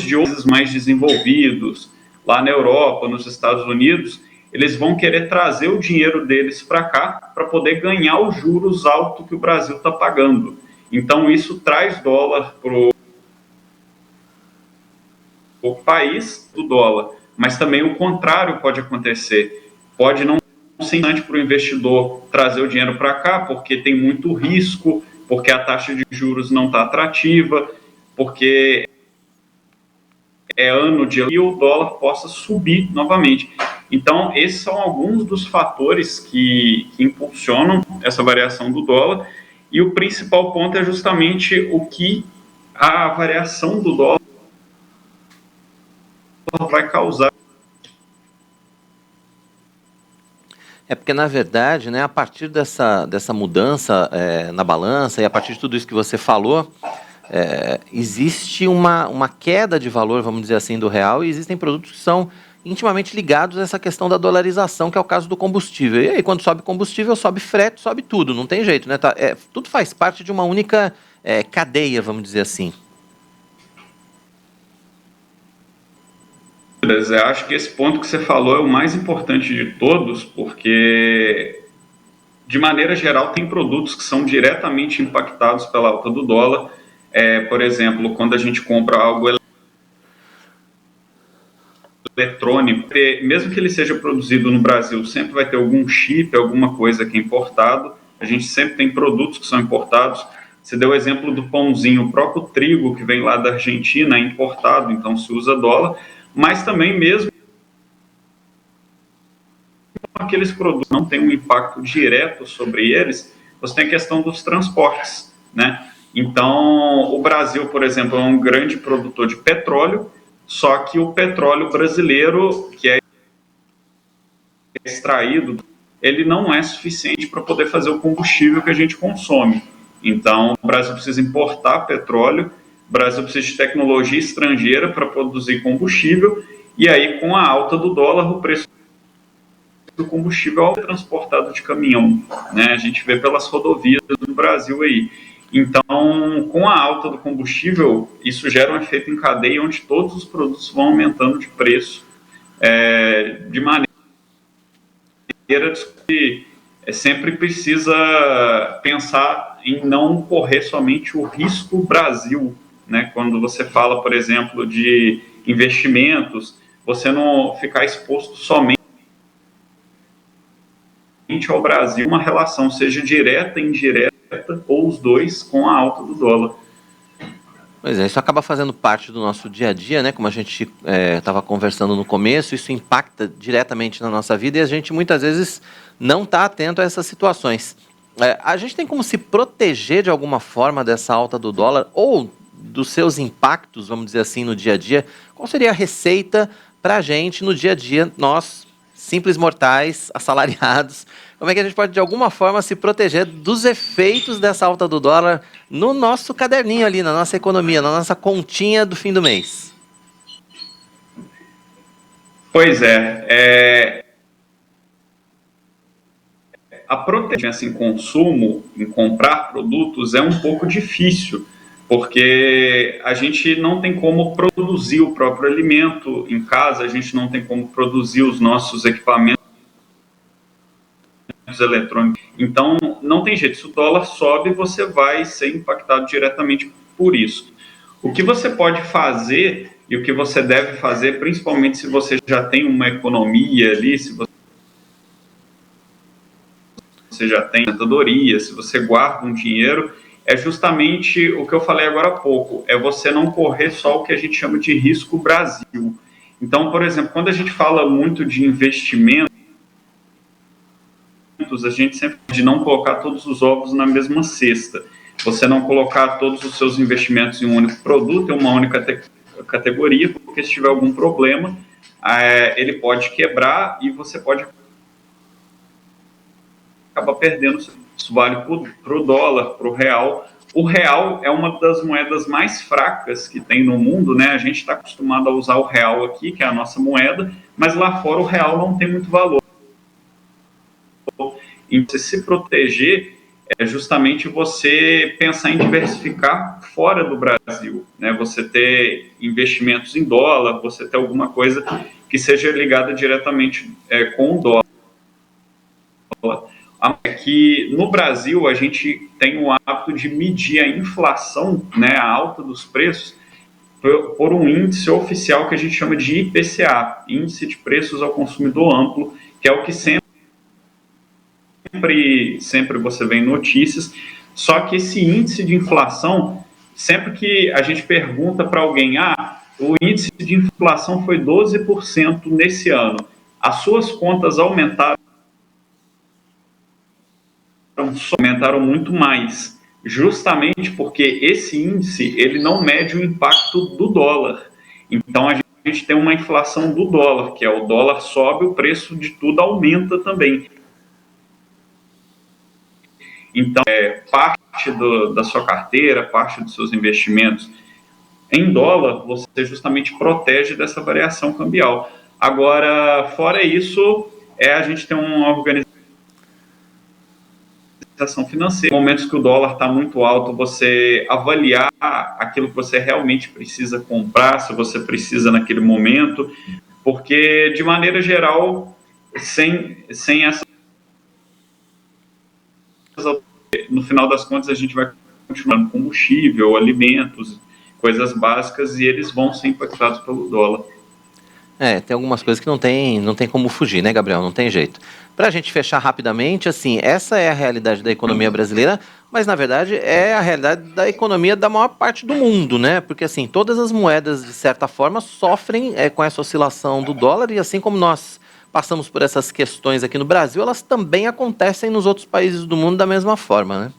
[SPEAKER 18] de países mais desenvolvidos, lá na Europa, nos Estados Unidos, eles vão querer trazer o dinheiro deles para cá para poder ganhar os juros altos que o Brasil está pagando. Então, isso traz dólar para o país do dólar. Mas também o contrário pode acontecer. Pode não ser interessante para o investidor trazer o dinheiro para cá, porque tem muito risco, porque a taxa de juros não está atrativa, porque é ano de e o dólar possa subir novamente. Então, esses são alguns dos fatores que impulsionam essa variação do dólar, e o principal ponto é justamente o que a variação do dólar vai causar.
[SPEAKER 1] É porque, na verdade, né, a partir dessa mudança na balança e a partir de tudo isso que você falou, existe uma queda de valor, vamos dizer assim, do real, e existem produtos intimamente ligados a essa questão da dolarização, que é o caso do combustível. E aí, quando sobe combustível, sobe frete, sobe tudo, não tem jeito, né? Tudo faz parte de uma única cadeia, vamos dizer assim.
[SPEAKER 18] Eu acho que esse ponto que você falou é o mais importante de todos, porque, de maneira geral, tem produtos que são diretamente impactados pela alta do dólar. Por exemplo, quando a gente compra algo eletrônico, mesmo que ele seja produzido no Brasil, sempre vai ter algum chip, alguma coisa que é importado. A gente sempre tem produtos que são importados. Você deu o exemplo do pãozinho, o próprio trigo que vem lá da Argentina é importado, então se usa dólar, mas também mesmo aqueles produtos não têm um impacto direto sobre eles, você tem a questão dos transportes, né? Então, o Brasil, por exemplo, é um grande produtor de petróleo, só que o petróleo brasileiro, que é extraído, ele não é suficiente para poder fazer o combustível que a gente consome. Então, o Brasil precisa importar petróleo, o Brasil precisa de tecnologia estrangeira para produzir combustível, e aí, com a alta do dólar, o preço do combustível é transportado de caminhão, né? A gente vê pelas rodovias do Brasil aí. Então, com a alta do combustível, isso gera um efeito em cadeia, onde todos os produtos vão aumentando de preço, de maneira que sempre precisa pensar em não correr somente o risco Brasil, né? Quando você fala, por exemplo, de investimentos, você não ficar exposto somente ao Brasil, uma relação, seja direta, indireta, ou os dois, com a alta do dólar.
[SPEAKER 1] Pois é, isso acaba fazendo parte do nosso dia a dia, né? Como a gente estava conversando no começo, isso impacta diretamente na nossa vida e a gente muitas vezes não está atento a essas situações. A gente tem como se proteger de alguma forma dessa alta do dólar ou dos seus impactos, vamos dizer assim, no dia a dia? Qual seria a receita para a gente no dia a dia, nós, simples mortais, assalariados? Como é que a gente pode, de alguma forma, se proteger dos efeitos dessa alta do dólar no nosso caderninho ali, na nossa economia, na nossa continha do fim do mês?
[SPEAKER 18] Pois é. A proteger em consumo, em comprar produtos, é um pouco difícil, porque a gente não tem como produzir o próprio alimento em casa, a gente não tem como produzir os nossos equipamentos eletrônicos. Então, não tem jeito. Se o dólar sobe, você vai ser impactado diretamente por isso. O que você pode fazer e o que você deve fazer, principalmente se você já tem uma economia ali, se você já tem aposentadoria, se você guarda um dinheiro, é justamente o que eu falei agora há pouco, é você não correr só o que a gente chama de risco Brasil. Então, por exemplo, quando a gente fala muito de investimento, a gente sempre de não colocar todos os ovos na mesma cesta. Você não colocar todos os seus investimentos em um único produto, em uma única categoria, porque se tiver algum problema, ele pode quebrar e você pode acabar perdendo. Isso vale para o dólar, para o real. O real é uma das moedas mais fracas que tem no mundo, né? A gente está acostumado a usar o real aqui, que é a nossa moeda, mas lá fora o real não tem muito valor. E você se proteger é justamente você pensar em diversificar fora do Brasil, né? Você ter investimentos em dólar, você ter alguma coisa que seja ligada diretamente com o dólar. Que no Brasil a gente tem o hábito de medir a inflação, né, a alta dos preços, por um índice oficial que a gente chama de IPCA, Índice de Preços ao Consumidor Amplo, que é o que sempre você vê em notícias. Só que esse índice de inflação, sempre que a gente pergunta para alguém, o índice de inflação foi 12% nesse ano, as suas contas aumentaram muito mais, justamente porque esse índice ele não mede o impacto do dólar. Então a gente tem uma inflação do dólar, que é o dólar sobe, o preço de tudo aumenta também. Então, parte da sua carteira, parte dos seus investimentos em dólar, você justamente protege dessa variação cambial. Agora, fora isso, a gente tem uma organização financeira. Em momentos que o dólar está muito alto, você avaliar aquilo que você realmente precisa comprar, se você precisa naquele momento, porque, de maneira geral, sem essa... No final das contas, a gente vai continuando combustível, alimentos, coisas básicas, e eles vão ser impactados pelo dólar.
[SPEAKER 1] Tem algumas coisas que não tem como fugir, né, Gabriel? Não tem jeito. Para a gente fechar rapidamente, assim, essa é a realidade da economia brasileira, mas na verdade é a realidade da economia da maior parte do mundo, né? Porque assim, todas as moedas, de certa forma, sofrem com essa oscilação do dólar, e assim como nós passamos por essas questões aqui no Brasil, elas também acontecem nos outros países do mundo da mesma forma, né?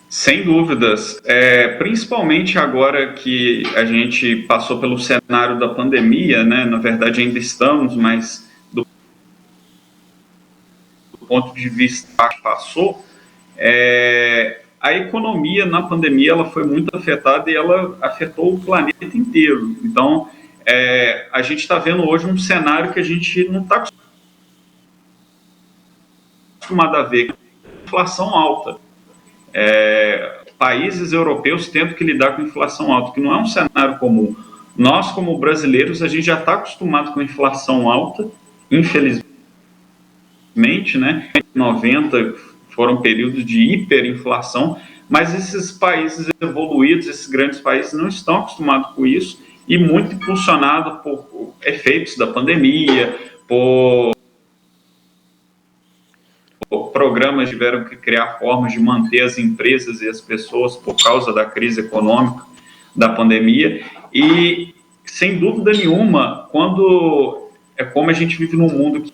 [SPEAKER 18] Sem dúvidas, principalmente agora que a gente passou pelo cenário da pandemia, né? Na verdade ainda estamos, mas do ponto de vista que passou, a economia na pandemia ela foi muito afetada e ela afetou o planeta inteiro. Então, a gente está vendo hoje um cenário que a gente não está acostumado a ver, inflação alta. Países europeus tendo que lidar com inflação alta, que não é um cenário comum. Nós, como brasileiros, a gente já está acostumado com inflação alta, infelizmente, né? 90 foram períodos de hiperinflação, mas esses países evoluídos, esses grandes países, não estão acostumados com isso, e muito impulsionado por efeitos da pandemia, por programas tiveram que criar formas de manter as empresas e as pessoas por causa da crise econômica, da pandemia, e sem dúvida nenhuma, como a gente vive num mundo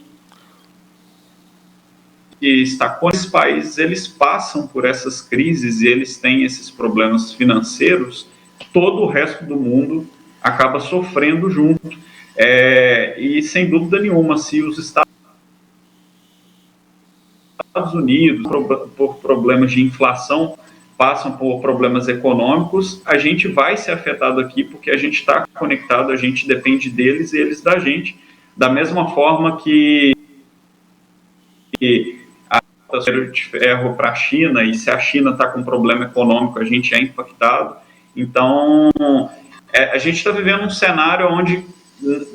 [SPEAKER 18] que está com esses países, eles passam por essas crises e eles têm esses problemas financeiros, todo o resto do mundo acaba sofrendo junto, e sem dúvida nenhuma, se os Estados Unidos, por problemas de inflação, passam por problemas econômicos, a gente vai ser afetado aqui porque a gente está conectado, a gente depende deles e eles da gente, da mesma forma que a de ferro para a China, e se a China está com problema econômico, a gente é impactado. Então, a gente está vivendo um cenário onde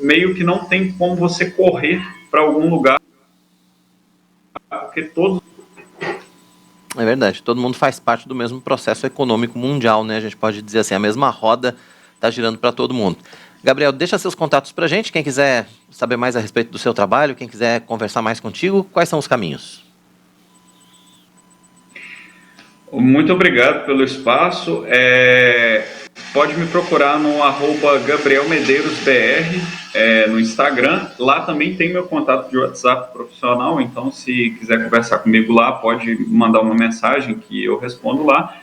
[SPEAKER 18] meio que não tem como você correr para algum lugar, porque todos...
[SPEAKER 1] É verdade, todo mundo faz parte do mesmo processo econômico mundial, né? A gente pode dizer assim, a mesma roda está girando para todo mundo. Gabriel, deixa seus contatos para a gente, quem quiser saber mais a respeito do seu trabalho, quem quiser conversar mais contigo, quais são os caminhos?
[SPEAKER 18] Muito obrigado pelo espaço. Pode me procurar no @GabrielMedeiros.br no Instagram. Lá também tem meu contato de WhatsApp profissional, então se quiser conversar comigo lá, pode mandar uma mensagem que eu respondo lá.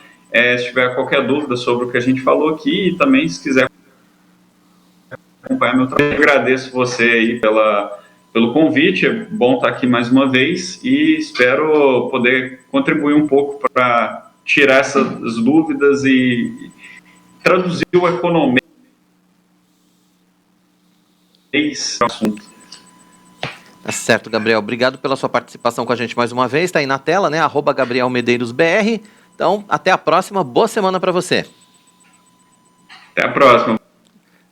[SPEAKER 18] Se tiver qualquer dúvida sobre o que a gente falou aqui, e também se quiser acompanhar meu trabalho, agradeço você aí pelo convite, é bom estar aqui mais uma vez e espero poder contribuir um pouco para tirar essas dúvidas e traduzir o economia esse assunto.
[SPEAKER 1] Tá certo, Gabriel. Obrigado pela sua participação com a gente mais uma vez. Está aí na tela, né? @GabrielMedeirosBR. Então, até a próxima. Boa semana para você.
[SPEAKER 18] Até a próxima.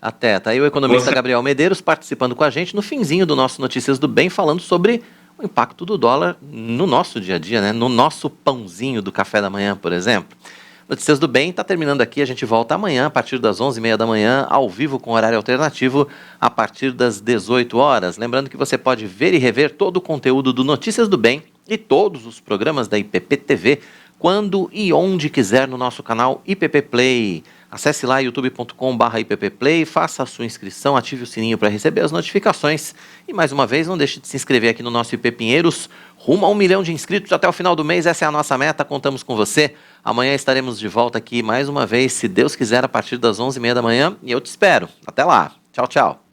[SPEAKER 1] Até. Tá aí o economista Gabriel Medeiros participando com a gente no finzinho do nosso Notícias do Bem, falando sobre o impacto do dólar no nosso dia a dia, né? No nosso pãozinho do café da manhã, por exemplo. Notícias do Bem está terminando aqui, a gente volta amanhã a partir das 11h30 da manhã, ao vivo com horário alternativo, a partir das 18 horas. Lembrando que você pode ver e rever todo o conteúdo do Notícias do Bem e todos os programas da IPP TV, quando e onde quiser no nosso canal IPP Play. Acesse lá youtube.com/IPPplay, faça a sua inscrição, ative o sininho para receber as notificações. E mais uma vez, não deixe de se inscrever aqui no nosso IP Pinheiros, rumo a 1 milhão de inscritos até o final do mês. Essa é a nossa meta, contamos com você. Amanhã estaremos de volta aqui mais uma vez, se Deus quiser, a partir das 11h30 da manhã. E eu te espero. Até lá. Tchau, tchau.